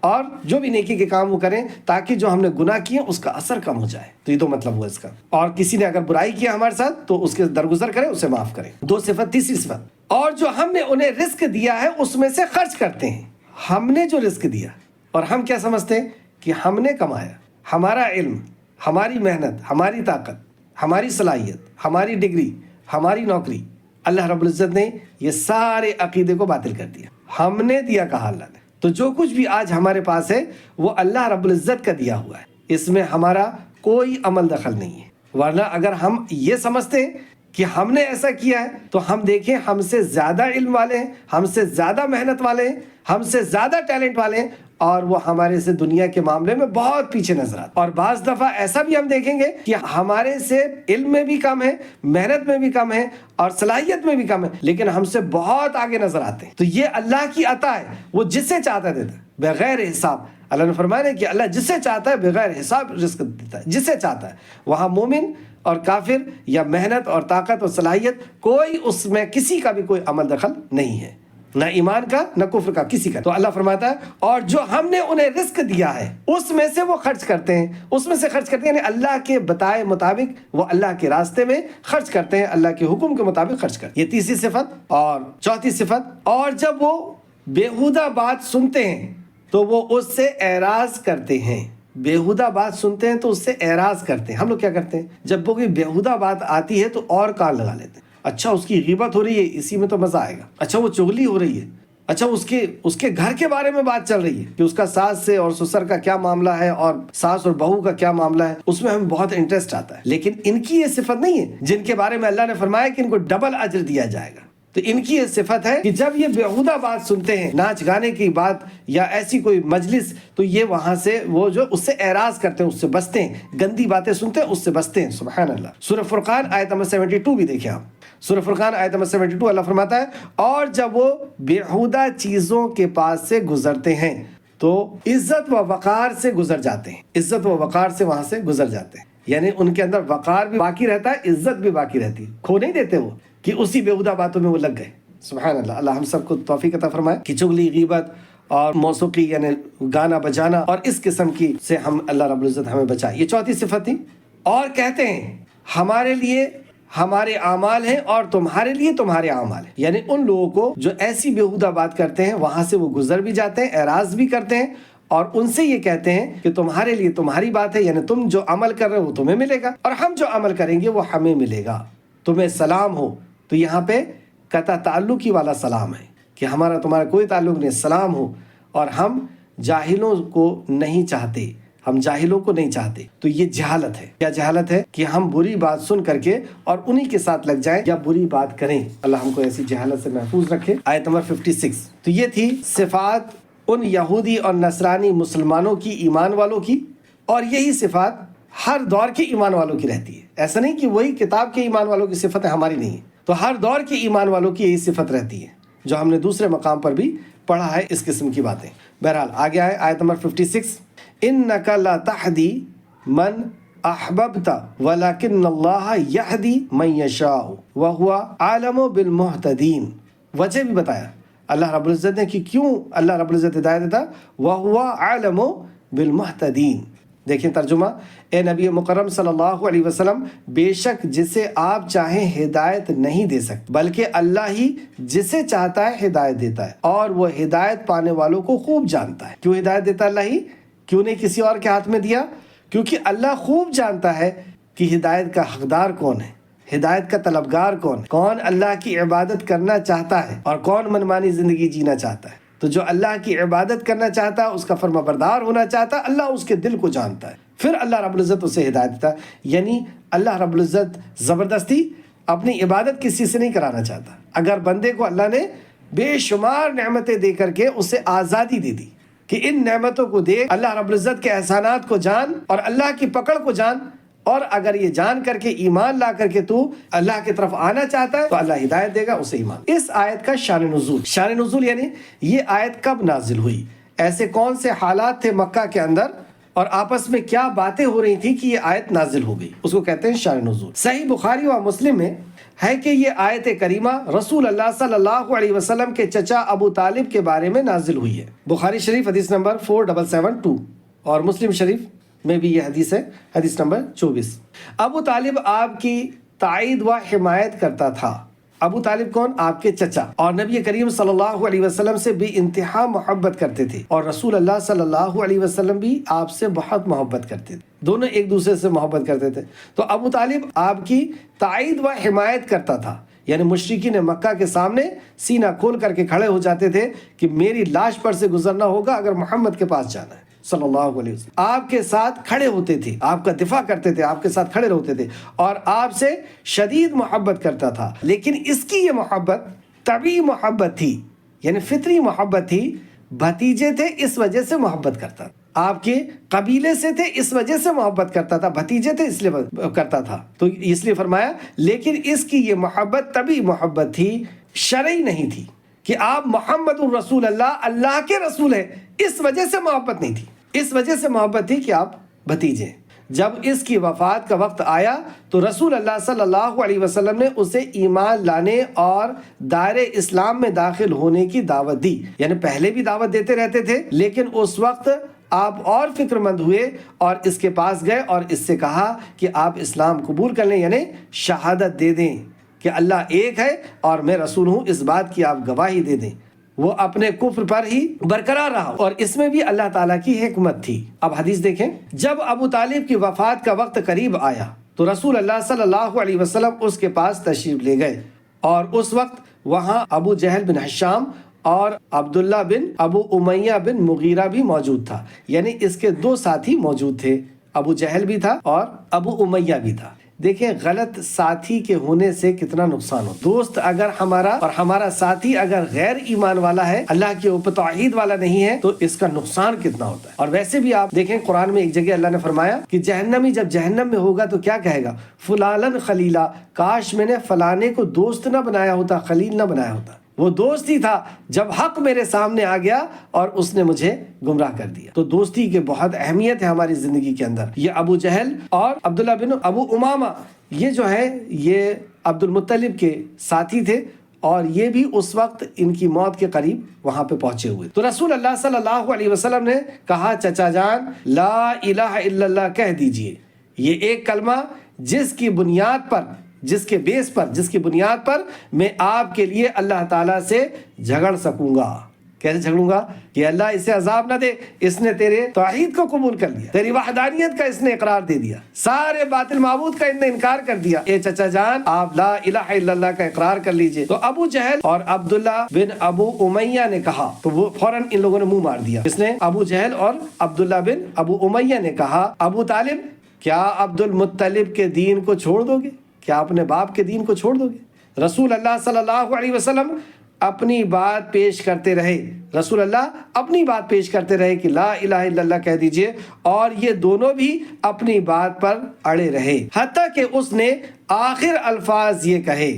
اور جو بھی نیکی کے کام وہ کریں تاکہ جو ہم نے گناہ کیے اس کا اثر کم ہو جائے۔ تو یہ 2 مطلب ہوا اس کا۔ اور کسی نے اگر برائی کیا ہمارے ساتھ تو اس کے درگزر کرے، اسے معاف کرے۔ 2 صفت۔ تیسری صفت، اور جو ہم نے انہیں رزق دیا ہے اس میں سے خرچ کرتے ہیں۔ ہم نے جو رزق دیا، اور ہم کیا سمجھتے ہیں کہ ہم نے کمایا، ہمارا علم، ہماری محنت، ہماری طاقت، ہماری صلاحیت، ہماری ڈگری، ہماری نوکری۔ اللہ رب العزت نے یہ سارے عقیدے کو باطل کر دیا۔ ہم نے دیا کہا اللہ نے۔ تو جو کچھ بھی آج ہمارے پاس ہے وہ اللہ رب العزت کا دیا ہوا ہے، اس میں ہمارا کوئی عمل دخل نہیں ہے۔ ورنہ اگر ہم یہ سمجھتے ہیں کہ ہم نے ایسا کیا ہے تو ہم دیکھیں ہم سے زیادہ علم والے ہیں، ہم سے زیادہ محنت والے ہیں، ہم سے زیادہ ٹیلنٹ والے ہیں، اور وہ ہمارے سے دنیا کے معاملے میں بہت پیچھے نظر آتے۔ اور بعض دفعہ ایسا بھی ہم دیکھیں گے کہ ہمارے سے علم میں بھی کم ہے، محنت میں بھی کم ہے، اور صلاحیت میں بھی کم ہے، لیکن ہم سے بہت آگے نظر آتے ہیں۔ تو یہ اللہ کی عطا ہے، وہ جسے چاہتا ہے دیتا ہے بغیر حساب۔ اللہ نے فرمایا کہ اللہ جسے چاہتا ہے بغیر حساب رزق دیتا ہے، جسے چاہتا ہے۔ وہاں مومن اور کافر یا محنت اور طاقت اور صلاحیت، کوئی اس میں کسی کا بھی کوئی عمل دخل نہیں ہے، نہ ایمان کا نہ کفر کا، کسی کا۔ تو اللہ فرماتا ہے اور جو ہم نے انہیں رزق دیا ہے اس میں سے وہ خرچ کرتے ہیں، اس میں سے خرچ کرتے ہیں، یعنی اللہ کے بتائے مطابق وہ اللہ کے راستے میں خرچ کرتے ہیں، اللہ کے حکم کے مطابق خرچ کرتے ہیں۔ یہ تیسری صفت۔ اور چوتھی صفت، اور جب وہ بیہودہ بات سنتے ہیں تو وہ اس سے اعراض کرتے ہیں۔ بیہودہ بات سنتے ہیں تو اس سے اعراض کرتے ہیں۔ ہم لوگ کیا کرتے ہیں؟ جب کوئی بیہودہ بات آتی ہے تو اور کان لگا لیتے ہیں۔ اچھا اس کی غیبت ہو رہی ہے، اسی میں تو مزہ آئے گا۔ اچھا وہ چغلی ہو رہی ہے، اچھا اس کے گھر کے بارے میں بات چل رہی ہے کہ اس کا ساس سے اور سسر کا کیا معاملہ ہے اور ساس اور بہو کا کیا معاملہ ہے، اس میں ہمیں بہت انٹرسٹ آتا ہے۔ لیکن ان کی یہ صفت نہیں ہے جن کے بارے میں اللہ نے فرمایا کہ ان کو ڈبل اجر دیا جائے گا۔ تو ان کی یہ صفت ہے کہ جب یہ بیہودہ بات سنتے ہیں، ناچ گانے کی بات یا ایسی کوئی مجلس، تو یہ وہاں سے وہ جو اس سے اعراض کرتے ہیں، اس سے بچتے ہیں، گندی باتیں سنتے ہیں اس سے بچتے ہیں۔ سبحان اللہ۔ سورہ فرقان آیت نمبر 72 بھی دیکھیں آپ۔ سورہ فرقان آیت نمبر 72 اللہ فرماتا ہے اور جب وہ بیہودہ چیزوں کے پاس سے گزرتے ہیں تو عزت و وقار سے گزر جاتے ہیں، عزت و وقار سے وہاں سے گزر جاتے ہیں، یعنی ان کے اندر وقار بھی باقی رہتا ہے، عزت بھی باقی رہتی ہے، کھو نہیں دیتے وہ کہ اسی بیہودہ باتوں میں وہ لگ گئے۔ سبحان اللہ۔ اللہ ہم سب کو توفیق عطا فرمائے کہ چغلی، غیبت اور موسیقی یعنی گانا بجانا اور اس قسم کی سے ہم اللہ رب العزت ہمیں بچائے. یہ چوتھی صفت تھی. اور کہتے ہیں ہمارے لیے ہمارے اعمال ہیں اور تمہارے لیے تمہارے اعمال ہیں. یعنی ان لوگوں کو جو ایسی بیہودہ بات کرتے ہیں وہاں سے وہ گزر بھی جاتے ہیں، اعراض بھی کرتے ہیں اور ان سے یہ کہتے ہیں کہ تمہارے لیے تمہاری بات ہے، یعنی تم جو عمل کر رہے ہو وہ تمہیں ملے گا اور ہم جو عمل کریں گے وہ ہمیں ملے گا. تمہیں سلام ہو. تو یہاں پہ قطع تعلقی والا سلام ہے کہ ہمارا تمہارا کوئی تعلق نہیں، سلام ہو. اور ہم جاہلوں کو نہیں چاہتے، ہم جاہلوں کو نہیں چاہتے. تو یہ جہالت ہے. کیا جہالت ہے؟ کہ ہم بری بات سن کر کے اور انہی کے ساتھ لگ جائیں یا بری بات کریں. اللہ ہم کو ایسی جہالت سے محفوظ رکھے. آیت نمبر 56. تو یہ تھی صفات ان یہودی اور نصرانی مسلمانوں کی، ایمان والوں کی، اور یہی صفات ہر دور کے ایمان والوں کی رہتی ہے. ایسا نہیں کہ وہی کتاب کے ایمان والوں کی صفت ہے ہماری نہیں ہے. تو ہر دور کے ایمان والوں کی یہی صفت رہتی ہے جو ہم نے دوسرے مقام پر بھی پڑھا ہے اس قسم کی باتیں. بہرحال آگے آئے آیت نمبر 56. انک لا تہدی من احببت ولکن اللہ یہدی من یشاء وہو اعلم بالمہتدین. وجہ بھی بتایا اللہ رب العزت نے کہ کیوں اللہ رب العزت ہدایت دیتا. وہو اعلم بالمہتدین. دیکھیں ترجمہ. اے نبی مکرم صلی اللہ علیہ وسلم، بے شک جسے آپ چاہیں ہدایت نہیں دے سکتے، بلکہ اللہ ہی جسے چاہتا ہے ہدایت دیتا ہے اور وہ ہدایت پانے والوں کو خوب جانتا ہے. کیوں ہدایت دیتا اللہ ہی؟ کیوں نہیں کسی اور کے ہاتھ میں دیا؟ کیونکہ اللہ خوب جانتا ہے کہ ہدایت کا حقدار کون ہے، ہدایت کا طلبگار کون ہے، کون اللہ کی عبادت کرنا چاہتا ہے اور کون منمانی زندگی جینا چاہتا ہے. تو جو اللہ کی عبادت کرنا چاہتا ہے، اس کا فرما بردار ہونا چاہتا ہے، اللہ اس کے دل کو جانتا ہے. پھر اللہ رب العزت اسے ہدایت دیتا ہے. یعنی اللہ رب العزت زبردستی اپنی عبادت کسی سے نہیں کرانا چاہتا. اگر بندے کو اللہ نے بے شمار نعمتیں دے کر کے اسے آزادی دے دی کہ ان نعمتوں کو دیکھ، اللہ رب العزت کے احسانات کو جان اور اللہ کی پکڑ کو جان، اور اگر یہ جان کر کے ایمان لا کر کے تو اللہ کی طرف آنا چاہتا ہے تو اللہ ہدایت دے گا اسے ایمان. اس آیت کا شان نزول یعنی یہ آیت کب نازل ہوئی، ایسے کون سے حالات تھے مکہ کے اندر اور آپس میں کیا باتیں ہو رہی تھی کہ یہ آیت نازل ہو گئی، اس کو کہتے ہیں شان نزول. صحیح بخاری و مسلم میں ہے کہ یہ آیت کریمہ رسول اللہ صلی اللہ علیہ وسلم کے چچا ابو طالب کے بارے میں نازل ہوئی ہے. بخاری شریف حدیث نمبر 4772 اور مسلم شریف میں بھی یہ حدیث ہے، حدیث نمبر 24. ابو طالب آپ کی تائید و حمایت کرتا تھا. ابو طالب کون؟ آپ کے چچا، اور نبی کریم صلی اللہ علیہ وسلم سے بھی انتہا محبت کرتے تھے اور رسول اللہ صلی اللہ علیہ وسلم بھی آپ سے بہت محبت کرتے تھے. دونوں ایک دوسرے سے محبت کرتے تھے. تو ابو طالب آپ کی تائید و حمایت کرتا تھا، یعنی مشرکین مکہ کے سامنے سینہ کھول کر کے کھڑے ہو جاتے تھے کہ میری لاش پر سے گزرنا ہوگا اگر محمد کے پاس جانا ہے صلی اللہ علیہ وسلم. آپ کے ساتھ کھڑے ہوتے تھے، آپ کا دفاع کرتے تھے، آپ کے ساتھ کھڑے ہوتے تھے اور آپ سے شدید محبت کرتا تھا. لیکن اس کی یہ محبت طبعی محبت تھی، یعنی فطری محبت تھی. بھتیجے تھے اس وجہ سے محبت کرتا تھا، آپ کے قبیلے سے تھے اس وجہ سے محبت کرتا تھا، بھتیجے تھے اس لیے کرتا تھا. تو اس لیے فرمایا لیکن اس کی یہ محبت طبعی محبت تھی، شرعی نہیں تھی کہ آپ محمد الرسول اللہ کے رسول ہیں اس وجہ سے محبت نہیں تھی. اس وجہ سے محبت تھی کہ آپ بھتیجے. جب اس کی وفات کا وقت آیا تو رسول اللہ صلی اللہ علیہ وسلم نے اسے ایمان لانے اور دائرے اسلام میں داخل ہونے کی دعوت دی. یعنی پہلے بھی دعوت دیتے رہتے تھے، لیکن اس وقت آپ اور فکر مند ہوئے اور اس کے پاس گئے اور اس سے کہا کہ آپ اسلام قبول کر لیں، یعنی شہادت دے دیں کہ اللہ ایک ہے اور میں رسول ہوں، اس بات کی آپ گواہی دے دیں. وہ اپنے کفر پر ہی برقرار رہا اور اس میں بھی اللہ تعالیٰ کی حکمت تھی. اب حدیث دیکھیں. جب ابو طالب کی وفات کا وقت قریب آیا تو رسول اللہ صلی اللہ علیہ وسلم اس کے پاس تشریف لے گئے اور اس وقت وہاں ابو جہل بن ہشام اور عبداللہ بن ابو امیہ بن مغیرہ بھی موجود تھا. یعنی اس کے دو ساتھی موجود تھے، ابو جہل بھی تھا اور ابو امیہ بھی تھا. دیکھیں غلط ساتھی کے ہونے سے کتنا نقصان ہو. دوست اگر ہمارا ساتھی اگر غیر ایمان والا ہے، اللہ کے اوپر توحید والا نہیں ہے، تو اس کا نقصان کتنا ہوتا ہے. اور ویسے بھی آپ دیکھیں قرآن میں ایک جگہ اللہ نے فرمایا کہ جہنمی جب جہنم میں ہوگا تو کیا کہے گا؟ فلانن خلیلا، کاش میں نے فلانے کو دوست نہ بنایا ہوتا، خلیل نہ بنایا ہوتا. وہ دوست ہی تھا جب حق میرے سامنے آ گیا اور اس نے مجھے گمراہ کر دیا. تو دوستی کی بہت اہمیت ہے ہماری زندگی کے اندر. یہ ابو جہل اور عبداللہ بن ابو امامہ یہ جو ہے یہ عبد المطلب کے ساتھی تھے اور یہ بھی اس وقت ان کی موت کے قریب وہاں پہ پہنچے ہوئے. تو رسول اللہ صلی اللہ علیہ وسلم نے کہا چچا جان لا الہ الا اللہ کہہ دیجئے. یہ ایک کلمہ جس کی بنیاد پر جس کی بنیاد پر میں آپ کے لیے اللہ تعالیٰ سے جھگڑ سکوں گا. کیسے جھگڑوں گا؟ کہ اللہ اسے عذاب نہ دے، اس نے تیرے توحید کو قبول کر لیا، تیری وحدانیت کا اس نے اقرار دے دیا، سارے باطل معبود کا اس نے انکار کر دیا. اے چچا جان آپ لا الہ الا اللہ کا اقرار کر لیجئے. تو ابو جہل اور عبداللہ بن ابو امیہ نے کہا، تو وہ فوراً ان لوگوں نے منہ مار دیا. اس نے ابو جہل اور عبداللہ بن ابو امیہ نے کہا ابو طالب کیا عبد المطلب کے دین کو چھوڑ دو گے؟ کیا اپنے باپ کے دین کو چھوڑ دو گے؟ رسول اللہ صلی اللہ علیہ وسلم اپنی بات پیش کرتے رہے. رسول اللہ اپنی بات پیش کرتے رہے کہ لا الہ الا اللہ کہہ دیجئے، اور یہ دونوں بھی اپنی بات پر اڑے رہے، حتیٰ کہ اس نے آخر الفاظ یہ کہے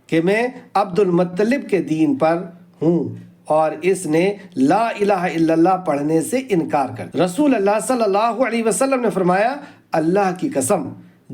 کہ میں عبد المطلب کے دین پر ہوں، اور اس نے لا الہ الا اللہ پڑھنے سے انکار کر دیا. رسول اللہ صلی اللہ علیہ وسلم نے فرمایا اللہ کی قسم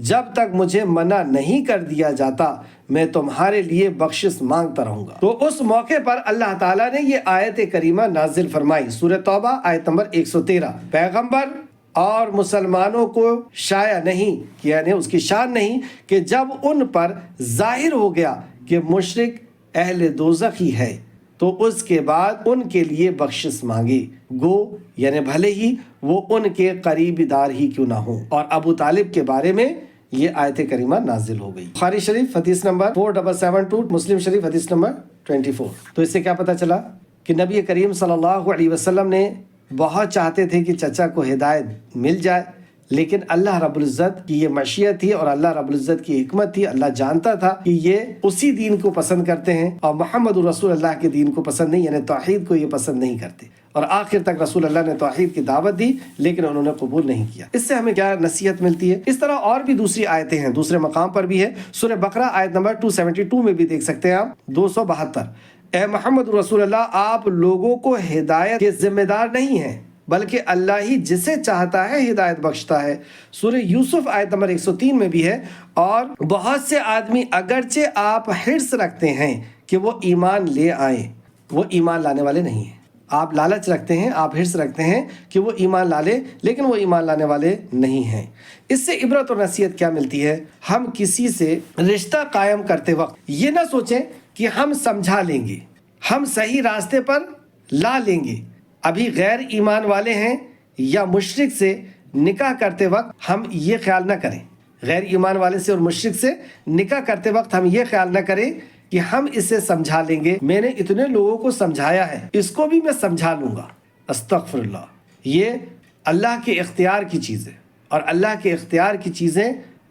جب تک مجھے منع نہیں کر دیا جاتا میں تمہارے لیے بخشش مانگتا رہوں گا. تو اس موقع پر اللہ تعالیٰ نے یہ آیت کریمہ نازل فرمائی، سورہ توبہ آیت نمبر 113. پیغمبر اور مسلمانوں کو شایع نہیں، یعنی اس کی شان نہیں کہ جب ان پر ظاہر ہو گیا کہ مشرک اہل دوزخ ہی ہے تو اس کے بعد ان کے لیے بخشش مانگے، گو یعنی بھلے ہی وہ ان کے قریبی دار ہی کیوں نہ ہوں. اور ابو طالب کے بارے میں یہ آیت کریمہ نازل ہو گئی. بخاری شریف حدیث نمبر 4772، مسلم شریف حدیث نمبر 24. تو اس سے کیا پتہ چلا کہ نبی کریم صلی اللہ علیہ وسلم نے بہت چاہتے تھے کہ چچا کو ہدایت مل جائے، لیکن اللہ رب العزت کی یہ مشیت تھی اور اللہ رب العزت کی حکمت تھی. اللہ جانتا تھا کہ یہ اسی دین کو پسند کرتے ہیں اور محمد رسول اللہ کے دین کو پسند نہیں، یعنی توحید کو یہ پسند نہیں کرتے. اور آخر تک رسول اللہ نے توحید کی دعوت دی لیکن انہوں نے قبول نہیں کیا. اس سے ہمیں کیا نصیحت ملتی ہے؟ اس طرح اور بھی دوسری آیتیں ہیں، دوسرے مقام پر بھی ہے. سورہ بقرہ آیت نمبر 272 میں بھی دیکھ سکتے ہیں آپ، 272. اے محمد رسول اللہ آپ لوگوں کو ہدایت کے ذمہ دار نہیں ہیں بلکہ اللہ ہی جسے چاہتا ہے ہدایت بخشتا ہے. سورہ یوسف آیت نمبر 103 میں بھی ہے. اور بہت سے آدمی اگرچہ آپ حرص رکھتے ہیں کہ وہ ایمان لے آئیں، وہ ایمان لانے والے نہیں ہیں. آپ لالچ رکھتے ہیں، آپ حرص رکھتے ہیں کہ وہ ایمان لا لے، لیکن وہ ایمان لانے والے نہیں ہیں. اس سے عبرت اور نصیحت کیا ملتی ہے؟ ہم کسی سے رشتہ قائم کرتے وقت یہ نہ سوچیں کہ ہم سمجھا لیں گے، ہم صحیح راستے پر لا لیں گے. ابھی غیر ایمان والے ہیں یا مشرک سے نکاح کرتے وقت ہم یہ خیال نہ کریں، غیر ایمان والے سے اور مشرک سے نکاح کرتے وقت ہم یہ خیال نہ کریں کہ ہم اسے سمجھا لیں گے، میں نے اتنے لوگوں کو سمجھایا ہے اس کو بھی میں سمجھا لوں گا. استغفر اللہ. یہ اللہ کے اختیار کی چیز ہے، اور اللہ کے اختیار کی چیزیں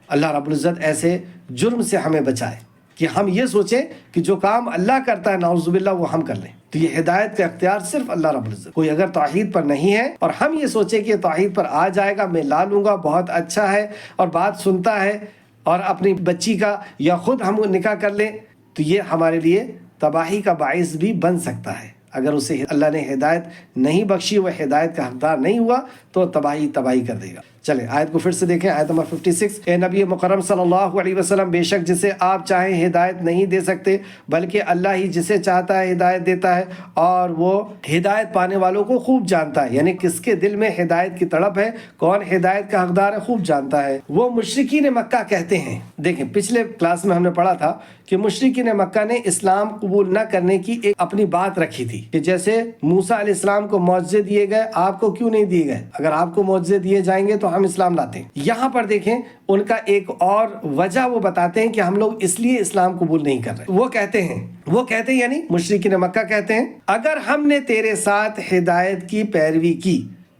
اللہ رب العزت ایسے جرم سے ہمیں بچائے کہ ہم یہ سوچیں کہ جو کام اللہ کرتا ہے نعوذ باللہ وہ ہم کر لیں. تو یہ ہدایت کا اختیار صرف اللہ رب العزت. کوئی اگر توحید پر نہیں ہے اور ہم یہ سوچیں کہ توحید پر آ جائے گا، میں لا لوں گا، بہت اچھا ہے اور بات سنتا ہے، اور اپنی بچی کا یا خود ہم نکاح کر لیں، تو یہ ہمارے لیے تباہی کا باعث بھی بن سکتا ہے. اگر اسے اللہ نے ہدایت نہیں بخشی، وہ ہدایت کا حقدار نہیں ہوا، تو تباہی کر دے گا. چلیں آیت کو پھر سے دیکھیں، آیت نمبر 56. اے نبی مکرم صلی اللہ علیہ وسلم بے شک جسے آپ چاہیں ہدایت نہیں دے سکتے بلکہ اللہ ہی جسے چاہتا ہے ہدایت دیتا ہے، اور وہ ہدایت پانے والوں کو خوب جانتا ہے. یعنی کس کے دل میں ہدایت کی تڑپ ہے، کون ہدایت کا حقدار ہے، خوب جانتا ہے. وہ مشرکین مکہ کہتے ہیں، دیکھیں پچھلے کلاس میں ہم نے پڑھا تھا کہ مشرکین مکہ نے اسلام قبول نہ کرنے کی ایک اپنی بات رکھی تھی کہ جیسے موسیٰ علیہ السلام کو معجزے دیے گئے، آپ کو کیوں نہیں دیے گئے؟ اگر آپ کو معجزے دیے جائیں گے تو ہم اسلام لاتے ہیں. یہاں پر دیکھیں ان کا ایک اور وجہ وہ بتاتے ہیں کہ ہم لوگ اس لیے اسلام قبول نہیں کر رہے. وہ کہتے ہیں یعنی مشرکین مکہ کہتے ہیں اگر ہم نے تیرے ساتھ ہدایت کی پیروی کی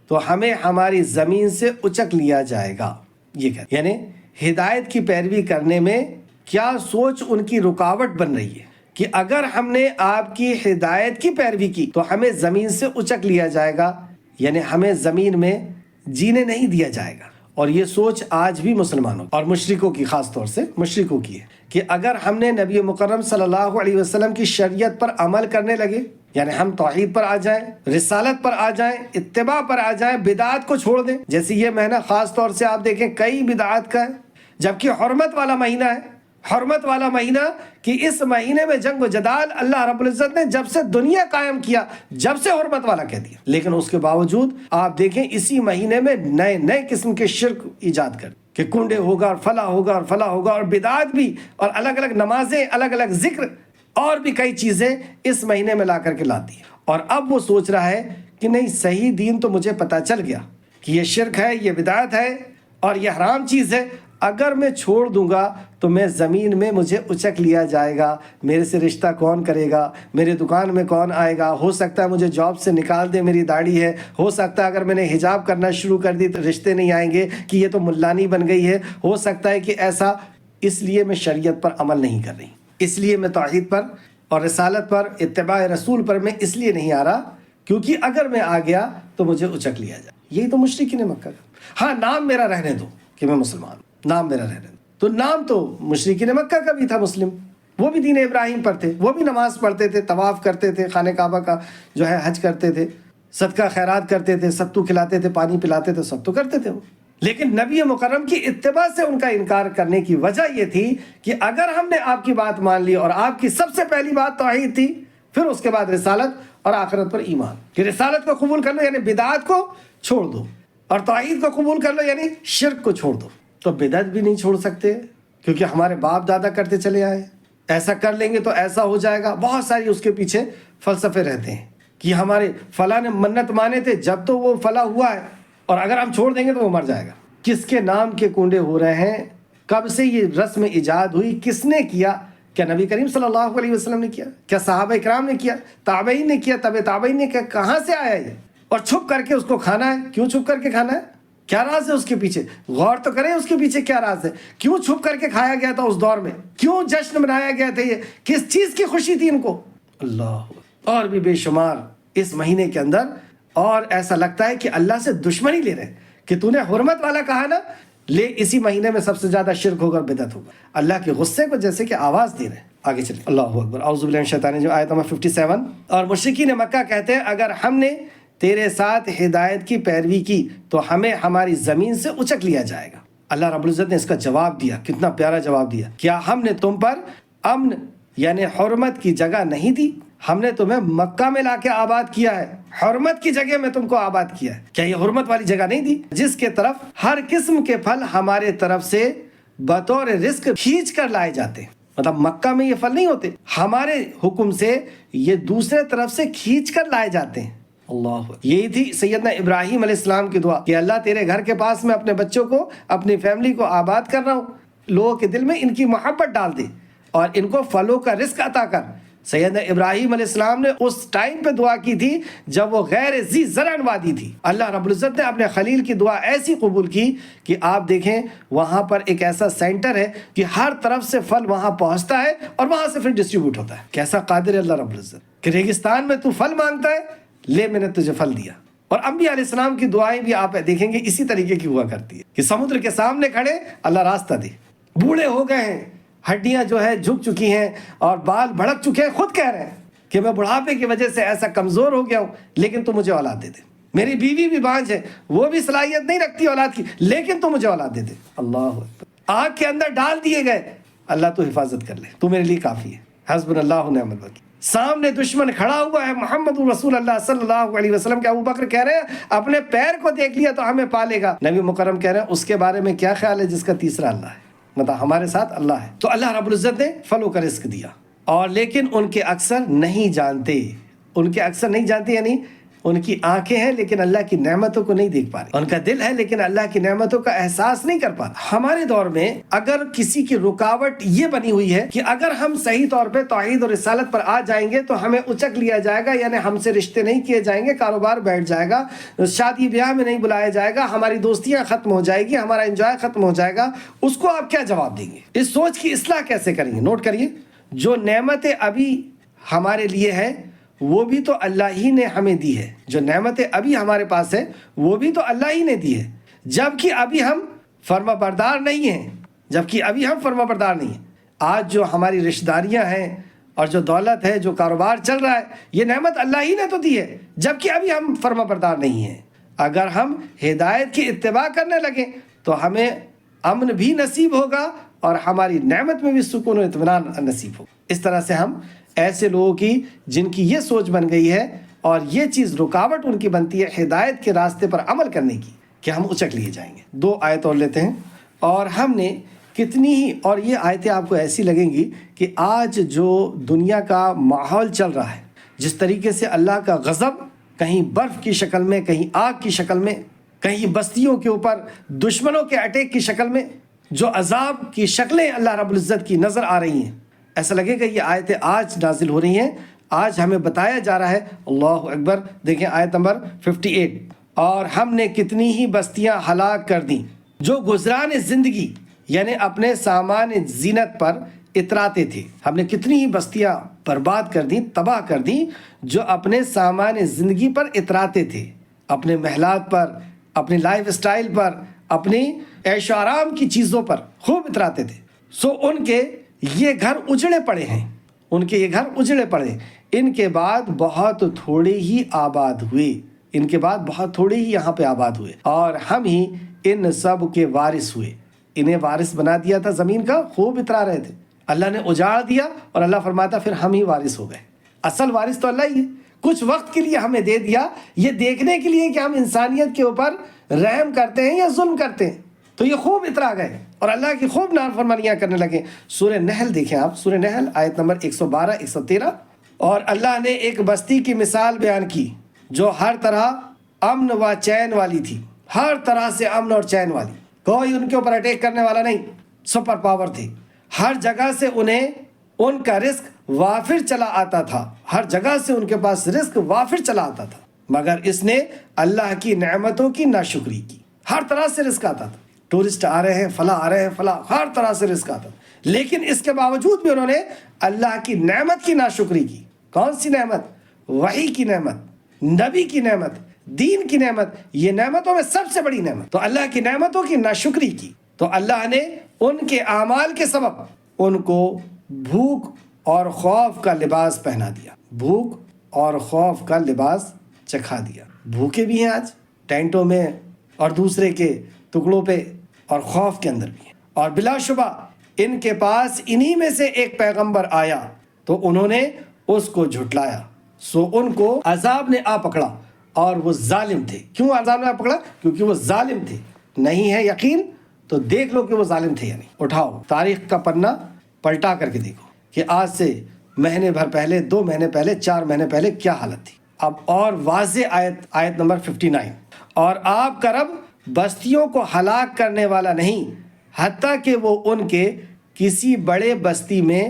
تو ہمیں ہماری زمین سے اچک لیا جائے گا. یہ کہتے یعنی ہدایت کی پیروی کرنے میں کیا سوچ ان کی رکاوٹ بن رہی ہے کہ اگر ہم نے آپ کی ہدایت کی پیروی کی تو ہمیں زمین سے اچک لیا جائے گا، یعنی ہمیں زمین میں جینے نہیں دیا جائے گا. اور یہ سوچ آج بھی مسلمانوں اور مشرکوں کی، خاص طور سے مشرکوں کی ہے کہ اگر ہم نے نبی مکرم صلی اللہ علیہ وسلم کی شریعت پر عمل کرنے لگے، یعنی ہم توحید پر آ جائیں، رسالت پر آ جائیں، اتباع پر آ جائیں، بدعات کو چھوڑ دیں. جیسے یہ مہینہ خاص طور سے آپ دیکھیں کئی بدعات کا ہے، جبکہ حرمت والا مہینہ ہے، حرمت والا مہینہ کہ اس مہینے میں جنگ و جدال اللہ رب العزت نے جب سے دنیا قائم کیا جب سے حرمت والا کہہ دیا، لیکن اس کے باوجود آپ دیکھیں اسی مہینے میں نئے نئے قسم کے شرک ایجاد کر کہ کنڈے ہوگا اور فلاں ہوگا اور فلاں ہوگا اور بدعات بھی، اور الگ الگ نمازیں، الگ الگ ذکر اور بھی کئی چیزیں اس مہینے میں لا کر کے لاتی ہے۔ اور اب وہ سوچ رہا ہے کہ نہیں، صحیح دین تو مجھے پتہ چل گیا کہ یہ شرک ہے، یہ بدعت ہے اور یہ حرام چیز ہے، اگر میں چھوڑ دوں گا تو میں زمین میں مجھے اچک لیا جائے گا، میرے سے رشتہ کون کرے گا، میرے دکان میں کون آئے گا، ہو سکتا ہے مجھے جاب سے نکال دے، میری داڑھی ہے، ہو سکتا ہے اگر میں نے حجاب کرنا شروع کر دی تو رشتے نہیں آئیں گے کہ یہ تو ملانی بن گئی ہے، ہو سکتا ہے کہ ایسا۔ اس لیے میں شریعت پر عمل نہیں کر رہی، اس لیے میں توحید پر اور رسالت پر، اتباع رسول پر میں اس لیے نہیں آ رہا کیونکہ اگر میں آ گیا تو مجھے اچک لیا جائے۔ یہی تو مشرکین مکہ کا۔ ہاں، نام میرا رہنے دو کہ میں مسلمان ہوں، نام میرا رہنے دو۔ تو نام تو مشرکین مکہ کا بھی تھا مسلم، وہ بھی دین ابراہیم پر تھے، وہ بھی نماز پڑھتے تھے، طواف کرتے تھے، خانہ کعبہ کا جو ہے حج کرتے تھے، صدقہ خیرات کرتے تھے، ستو کھلاتے تھے، پانی پلاتے تھے، سب تو کرتے تھے وہ۔ لیکن نبی مکرم کی اتباع سے ان کا انکار کرنے کی وجہ یہ تھی کہ اگر ہم نے آپ کی بات مان لی، اور آپ کی سب سے پہلی بات توحید تھی، پھر اس کے بعد رسالت اور آخرت پر ایمان، کہ رسالت کو قبول کر لو یعنی بدعات کو چھوڑ دو، اور توحید کو قبول کر لو یعنی شرک کو چھوڑ دو۔ تو بدعت بھی نہیں چھوڑ سکتے کیونکہ ہمارے باپ دادا کرتے چلے آئے، ایسا کر لیں گے تو ایسا ہو جائے گا، بہت ساری اس کے پیچھے فلسفے رہتے ہیں کہ ہمارے فلاں نے منت مانے تھے، جب تو وہ فلاں ہوا ہے، اور اگر ہم چھوڑ دیں گے تو وہ مر جائے گا۔ کس کے نام کے کنڈے ہو رہے ہیں، کب سے یہ رسم ایجاد ہوئی، کس نے کیا؟ کیا نبی کریم صلی اللہ علیہ وسلم نے کیا؟ کیا صحابہ اکرام نے کیا؟ تابعین نے کیا؟ تبع تابعین نے کیا؟ کہاں سے آیا یہ؟ اور چھپ کر کے اس کو کھانا ہے، کیوں چھپ کر کے کھانا ہے؟ کیا راز ہے اس کے پیچھے؟ غور تو کریں اس کے پیچھے کیا راز ہے، کیوں چھپ کر کے کھایا گیا تھا اس دور میں، کیوں جشن منایا گیا تھا، یہ کس چیز کی خوشی تھی ان کو؟ اللہ، اور بھی بے شمار اس مہینے کے اندر، اور ایسا لگتا ہے کہ اللہ سے دشمنی لے رہے کہ تو نے حرمت والا کہا نا، لے اسی مہینے میں سب سے زیادہ شرک ہوگا اور بدعت ہوگا، اللہ کے غصے کو جیسے کہ آواز دے رہے ہیں۔ آگے چلیں، اللہ اکبر، اعوذ باللہ من الشیطان الرجیم، آیت نمبر 57۔ اور مشرکین مکہ کہتے ہیں اگر ہم نے تیرے ساتھ ہدایت کی پیروی کی تو ہمیں ہماری زمین سے اچک لیا جائے گا۔ اللہ رب العزت نے اس کا جواب دیا، کتنا پیارا جواب دیا، کیا ہم نے تم پر امن یعنی حرمت کی جگہ نہیں دی؟ ہم نے تمہیں مکہ میں لا کے آباد کیا ہے، حرمت کی جگہ میں تم کو آباد کیا ہے، کیا یہ حرمت والی جگہ نہیں دی جس کے طرف ہر قسم کے پھل ہمارے طرف سے بطور رزق کھینچ کر لائے جاتے ہیں؟ مطلب مکہ میں یہ پھل نہیں ہوتے، ہمارے حکم سے یہ دوسرے طرف سے کھینچ کر لائے جاتے ہیں۔ اللہ، یہی تھی سیدنا ابراہیم علیہ السلام کی دعا کہ اللہ تیرے گھر کے پاس میں اپنے بچوں کو، اپنی فیملی کو آباد کر رہا ہوں، لوگوں کے دل میں ان کی محبت ڈال دے اور ان کو پھلوں کا رزق عطا کر۔ سیدنا ابراہیم علیہ السلام نے اس ٹائم پہ دعا کی تھی جب وہ غیر ذی زرع وادی تھی۔ اللہ رب العزت نے اپنے خلیل کی دعا ایسی قبول کی کہ آپ دیکھیں وہاں پر ایک ایسا سینٹر ہے کہ ہر طرف سے پھل وہاں پہنچتا ہے اور وہاں سے پھر ڈسٹریبیوٹ ہوتا ہے۔ کیسا قادر ہے اللہ رب العزت کہ ریگستان میں تو پھل مانگتا ہے، لے میں نے تجھے پھل دیا۔ اور انبیاء علیہ السلام کی دعائیں بھی آپ دیکھیں گے اسی طریقے کی ہوا کرتی ہے کہ سمندر کے سامنے کھڑے، اللہ راستہ دے، بوڑھے ہو گئے ہیں، ہڈیاں جو ہے جھک چکی ہیں اور بال بھڑک چکے ہیں، خود کہہ رہے ہیں کہ میں بڑھاپے کی وجہ سے ایسا کمزور ہو گیا ہوں، لیکن تو مجھے اولاد دے دے۔ میری بیوی بھی بانجھ ہے، وہ بھی صلاحیت نہیں رکھتی اولاد کی، لیکن تو مجھے اولاد دے دے۔ اللہ اکبر، آگ کے اندر ڈال دیے گئے، اللہ تو حفاظت کر لے، تو میرے لیے کافی ہے، حسبنا اللہ ونعم الوکیل۔ سامنے دشمن کھڑا ہوا ہے، محمد رسول اللہ صلی اللہ علیہ وسلم کے، ابو بکر کہہ رہے ہیں اپنے پیر کو دیکھ لیا تو ہمیں پالے گا، نبی مکرم کہہ رہے ہیں اس کے بارے میں کیا خیال ہے جس کا تیسرا اللہ ہے، مطلب ہمارے ساتھ اللہ ہے۔ تو اللہ رب العزت نے پھلوں کا رزق دیا، اور لیکن ان کے اکثر نہیں جانتے، ان کے اکثر نہیں جانتے یعنی ان کی آنکھیں ہیں لیکن اللہ کی نعمتوں کو نہیں دیکھ پا رہے، ان کا دل ہے لیکن اللہ کی نعمتوں کا احساس نہیں کر پا رہا۔ ہمارے دور میں اگر کسی کی رکاوٹ یہ بنی ہوئی ہے کہ اگر ہم صحیح طور پہ توحید اور رسالت پر آ جائیں گے تو ہمیں اچک لیا جائے گا، یعنی ہم سے رشتے نہیں کیے جائیں گے، کاروبار بیٹھ جائے گا، شادی بیاہ میں نہیں بلایا جائے گا، ہماری دوستیاں ختم ہو جائے گی، ہمارا انجوائے ختم ہو جائے گا، اس کو آپ کیا جواب دیں گے؟ اس سوچ کی اصلاح کیسے کریں گے؟ نوٹ کریے، جو نعمتیں ابھی ہمارے لیے ہیں وہ بھی تو اللہ ہی نے ہمیں دی ہے، جو نعمتیں ابھی ہمارے پاس ہے وہ بھی تو اللہ ہی نے دی ہے، جبکہ ابھی ہم فرما بردار نہیں ہیں، جبکہ ابھی ہم فرما بردار نہیں ہیں۔ آج جو ہماری رشتہ داریاں ہیں اور جو دولت ہے، جو کاروبار چل رہا ہے، یہ نعمت اللہ ہی نے تو دی ہے، جبکہ ابھی ہم فرما بردار نہیں ہیں۔ اگر ہم ہدایت کی اتباع کرنے لگیں تو ہمیں امن بھی نصیب ہوگا اور ہماری نعمت میں بھی سکون و اطمینان نصیب ہو۔ اس طرح سے ہم ایسے لوگوں کی جن کی یہ سوچ بن گئی ہے اور یہ چیز رکاوٹ ان کی بنتی ہے ہدایت کے راستے پر عمل کرنے کی، کہ ہم اچک لیے جائیں گے۔ 2 آیت اور لیتے ہیں۔ اور ہم نے کتنی ہی، اور یہ آیتیں آپ کو ایسی لگیں گی کہ آج جو دنیا کا ماحول چل رہا ہے، جس طریقے سے اللہ کا غضب کہیں برف کی شکل میں، کہیں آگ کی شکل میں، کہیں بستیوں کے اوپر دشمنوں کے اٹیک کی شکل میں، جو عذاب کی شکلیں اللہ رب العزت کی نظر آ رہی ہیں، ایسا لگے گا یہ آیتیں آج نازل ہو رہی ہیں، آج ہمیں بتایا جا رہا ہے۔ اللہ اکبر، دیکھیں آیت نمبر 58۔ اور ہم نے کتنی ہی بستیاں ہلاک کر دیں جو گزران زندگی یعنی اپنے سامان زینت پر اتراتے تھے۔ ہم نے کتنی ہی بستیاں برباد کر دیں، تباہ کر دیں، جو اپنے سامان زندگی پر اتراتے تھے، اپنے محلات پر، اپنی لائف اسٹائل پر، اپنی عیش و آرام کی چیزوں پر خوب اتراتے تھے۔ سو ان کے یہ گھر اجڑے پڑے ہیں، ان کے یہ گھر اجڑے پڑے، ان کے بعد بہت تھوڑے ہی آباد ہوئے، ان کے بعد بہت تھوڑے ہی یہاں پہ آباد ہوئے، اور ہم ہی ان سب کے وارث ہوئے۔ انہیں وارث بنا دیا تھا زمین کا، خوب اترا رہے تھے، اللہ نے اجاڑ دیا، اور اللہ فرماتا پھر ہم ہی وارث ہو گئے۔ اصل وارث تو اللہ ہی ہے، کچھ وقت کے لیے ہمیں دے دیا یہ دیکھنے کے لیے کہ ہم انسانیت کے اوپر رحم کرتے ہیں یا ظلم کرتے ہیں، تو یہ خوب اترا گئے اور اللہ کی خوب نافرمانیاں کرنے لگے۔ سورہ نحل دیکھیں آپ، سورہ نحل آیت نمبر 112 113۔ اور اللہ نے ایک بستی کی مثال بیان کی جو ہر طرح امن و چین والی تھی، ہر طرح سے امن اور چین والی، کوئی ان کے اوپر اٹیک کرنے والا نہیں، سپر پاور تھی، ہر جگہ سے انہیں ان کا رزق وافر چلا آتا تھا، ہر جگہ سے ان کے پاس رزق وافر چلا آتا تھا، مگر اس نے اللہ کی نعمتوں کی ناشکری کی۔ ہر طرح سے رزق آتا تھا، ٹورسٹ آ رہے ہیں، فلاں آ رہے ہیں، فلاں، ہر طرح سے رزق آتا تھا، لیکن اس کے باوجود بھی انہوں نے اللہ کی نعمت کی ناشکری کی۔ کون سی نعمت؟ وحی کی نعمت، نبی کی نعمت، دین کی نعمت، یہ نعمتوں میں سب سے بڑی نعمت، تو اللہ کی نعمتوں کی ناشکری کی، تو اللہ نے ان کے اعمال کے سبب ان کو بھوک اور خوف کا لباس پہنا دیا، بھوک اور خوف کا لباس چکھا دیا۔ بھوکے بھی ہیں آج ٹینٹوں میں اور دوسرے کے ٹکڑوں پہ، اور خوف کے اندر بھی ہیں، اور بلا شبہ ان کے پاس انہی میں سے ایک پیغمبر آیا تو انہوں نے اس کو جھٹلایا، سو ان کو عذاب نے آ پکڑا اور وہ ظالم تھے۔ کیوں عذاب نے آ پکڑا؟ کیونکہ وہ ظالم تھے۔ نہیں ہے یقین تو دیکھ لو کہ وہ ظالم تھے یا نہیں، اٹھاؤ تاریخ کا پنہ پلٹا کر کے دیکھو کہ آج سے مہینے بھر پہلے، 2 مہینے پہلے، 4 مہینے پہلے کیا حالت تھی۔ اب اور واضح آیت نمبر 59۔ اور آپ کا رب بستیوں کو ہلاک کرنے والا نہیں حتیٰ کہ وہ ان کے کسی بڑے بستی میں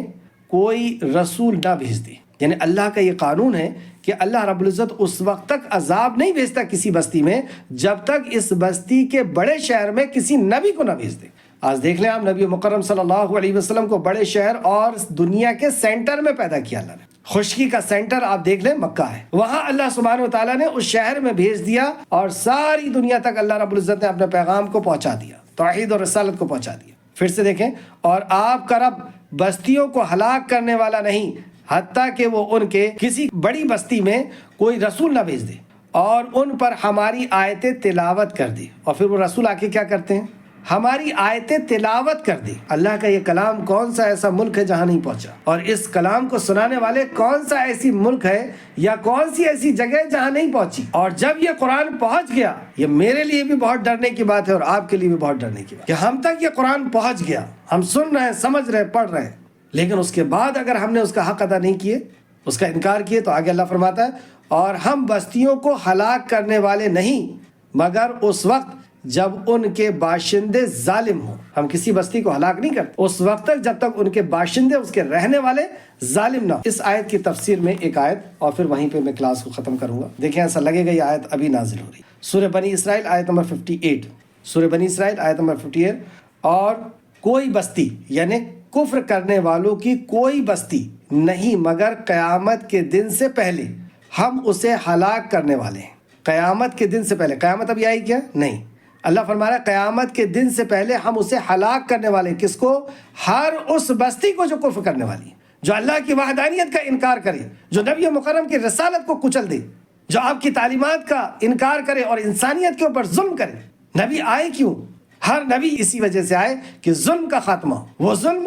کوئی رسول نہ بھیج دے۔ یعنی اللہ کا یہ قانون ہے کہ اللہ رب العزت اس وقت تک عذاب نہیں بھیجتا کسی بستی میں جب تک اس بستی کے بڑے شہر میں کسی نبی کو نہ بھیج دے۔ آج دیکھ لیں آپ، نبی مکرم صلی اللہ علیہ وسلم کو بڑے شہر اور دنیا کے سینٹر میں پیدا کیا اللہ نے۔ خشکی کا سینٹر آپ دیکھ لیں مکہ ہے، وہاں اللہ سبحانہ و تعالیٰ نے اس شہر میں بھیج دیا اور ساری دنیا تک اللہ رب العزت نے اپنے پیغام کو پہنچا دیا، توحید اور رسالت کو پہنچا دیا۔ پھر سے دیکھیں، اور آپ کا رب بستیوں کو ہلاک کرنے والا نہیں حتیٰ کہ وہ ان کے کسی بڑی بستی میں کوئی رسول نہ بھیج دے اور ان پر ہماری آیتیں تلاوت کر دے۔ اور پھر وہ رسول آ کے کیا کرتے ہیں؟ ہماری آیتیں تلاوت کر دے۔ اللہ کا یہ کلام کون سا ایسا ملک ہے جہاں نہیں پہنچا، اور اس کلام کو سنانے والے کون سا ایسی ملک ہے یا کون سی ایسی جگہ ہے جہاں نہیں پہنچی۔ اور جب یہ قرآن پہنچ گیا، یہ میرے لیے بھی بہت ڈرنے کی بات ہے اور آپ کے لیے بھی بہت ڈرنے کی بات کہ ہم تک یہ قرآن پہنچ گیا، ہم سن رہے ہیں، سمجھ رہے ہیں، پڑھ رہے ہیں، لیکن اس کے بعد اگر ہم نے اس کا حق ادا نہیں کیے، اس کا انکار کیے، تو آگے اللہ فرماتا ہے اور ہم بستیوں کو ہلاک کرنے والے نہیں مگر اس وقت جب ان کے باشندے ظالم ہوں۔ ہم کسی بستی کو ہلاک نہیں کرتے اس وقت تک جب تک ان کے باشندے، اس کے رہنے والے ظالم نہ ہوں۔ اس آیت کی تفسیر میں ایک آیت اور پھر وہیں پہ میں کلاس کو ختم کروں گا۔ دیکھیں ایسا لگے گا یہ آیت ابھی نازل ہو رہی۔ سورہ بنی اسرائیل آیت نمبر 58، سورہ بنی اسرائیل آیت نمبر 58۔ اور کوئی بستی یعنی کفر کرنے والوں کی کوئی بستی نہیں مگر قیامت کے دن سے پہلے ہم اسے ہلاک کرنے والے ہیں۔ قیامت کے دن سے پہلے، قیامت ابھی آئی کیا؟ نہیں، اللہ فرما رہا ہے قیامت کے دن سے پہلے ہم اسے ہلاک کرنے والے ہیں۔ کس کو؟ ہر اس بستی کو جو کفر کرنے والی ہے، جو اللہ کی وحدانیت کا انکار کرے، جو نبی مکرم کی رسالت کو کچل دے، جو آپ کی تعلیمات کا انکار کرے اور انسانیت کے اوپر ظلم کرے۔ نبی آئے کیوں؟ ہر نبی اسی وجہ سے آئے کہ ظلم کا خاتمہ ہو، وہ ظلم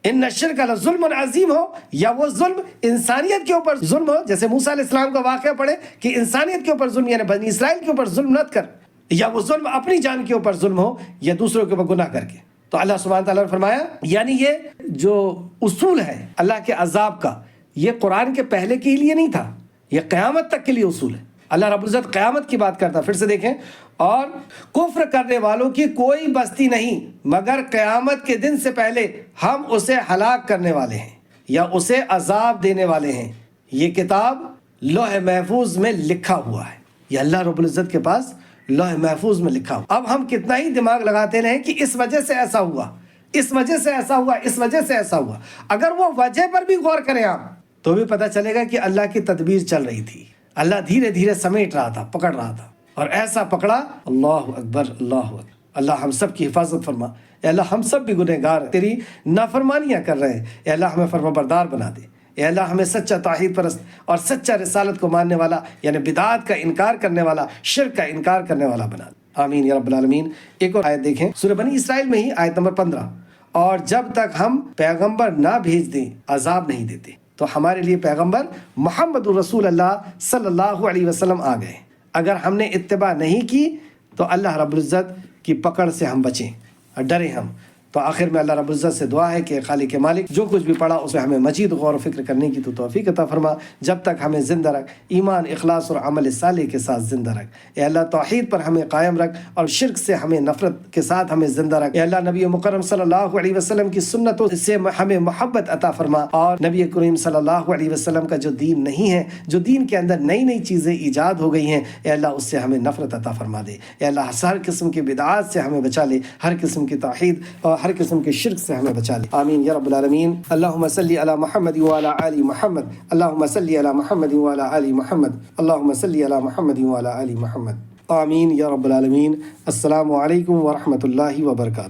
ان الشرک لظلم عظیم ہو، یا وہ ظلم انسانیت کے اوپر ظلم ہو، جیسے موسیٰ علیہ السلام کا واقعہ پڑھے کہ انسانیت کے اوپر ظلم، یعنی بنی اسرائیل کے اوپر ظلم نہ کر، یا وہ ظلم اپنی جان کے اوپر ظلم ہو یا دوسروں کے اوپر گناہ کر کے۔ تو اللہ سبحانہ تعالیٰ نے فرمایا یعنی یہ جو اصول ہے اللہ کے عذاب کا، یہ قرآن کے پہلے کے لیے نہیں تھا، یہ قیامت تک کے لیے اصول ہے۔ اللہ رب العزت قیامت کی بات کرتا، پھر سے دیکھیں، اور کفر کرنے والوں کی کوئی بستی نہیں مگر قیامت کے دن سے پہلے ہم اسے ہلاک کرنے والے ہیں یا اسے عذاب دینے والے ہیں، یہ کتاب لوح محفوظ میں لکھا ہوا ہے۔ یہ اللہ رب العزت کے پاس لوح محفوظ میں لکھا ہوا۔ اب ہم کتنا ہی دماغ لگاتے رہیں کہ اس وجہ سے ایسا ہوا، اس وجہ سے ایسا ہوا، اس وجہ سے ایسا ہوا، اگر وہ وجہ پر بھی غور کریں آپ تو بھی پتہ چلے گا کہ اللہ کی تدبیر چل رہی تھی، اللہ دھیرے دھیرے سمیٹ رہا تھا، پکڑ رہا تھا، اور ایسا پکڑا۔ اللہ اکبر، اللہ اکبر۔ اللہ ہم سب کی حفاظت فرما۔ اے اللہ ہم سب بھی گنہگار ہیں، تیری نافرمانیاں کر رہے ہیں، اے اللہ ہمیں فرمانبردار بنا دے، اے اللہ ہمیں سچا توحید پرست اور سچا رسالت کو ماننے والا، یعنی بدعات کا انکار کرنے والا، شرک کا انکار کرنے والا بنا دے، آمین یا رب العالمین۔ ایک اور آیت دیکھیں سورہ بنی اسرائیل میں ہی، آیت نمبر 15، اور جب تک ہم پیغمبر نہ بھیج دیں عذاب نہیں دیتے۔ تو ہمارے لیے پیغمبر محمد رسول اللہ صلی اللہ علیہ وسلم آ گئے، اگر ہم نے اتباع نہیں کی تو اللہ رب العزت کی پکڑ سے ہم بچیں اور ڈریں ہم۔ تو آخر میں اللہ رب العزت سے دعا ہے کہ خالق مالک جو کچھ بھی پڑھا اس میں ہمیں مزید غور و فکر کرنے کی تو توفیق عطا فرما، جب تک ہمیں زندہ رکھ، ایمان، اخلاص اور عمل صالح کے ساتھ زندہ رکھ۔ اے اللہ توحید پر ہمیں قائم رکھ اور شرک سے ہمیں نفرت کے ساتھ ہمیں زندہ رکھ۔ اے اللہ نبی مکرم صلی اللہ علیہ وسلم کی سنتوں سے ہمیں محبت عطا فرما، اور نبی کریم صلی اللہ علیہ وسلم کا جو دین نہیں ہے، جو دین کے اندر نئی نئی چیزیں ایجاد ہو گئی ہیں، اے اللہ اس سے ہمیں نفرت عطا فرما دے۔ اے اللہ ہر قسم کی بدعات سے ہمیں بچا لے، ہر قسم کی توحید اور ہر قسم کے شرک سے ہمیں بچا لے، آمین یا رب العالمین۔ اللہم صلی علی محمد وعلی آل محمد، اللہم صلی علی محمد وعلی آل محمد، اللہم صلی علی محمد وعلی آل محمد، آمین یا رب العالمین۔ السلام علیکم ورحمۃ اللہ وبرکاتہ۔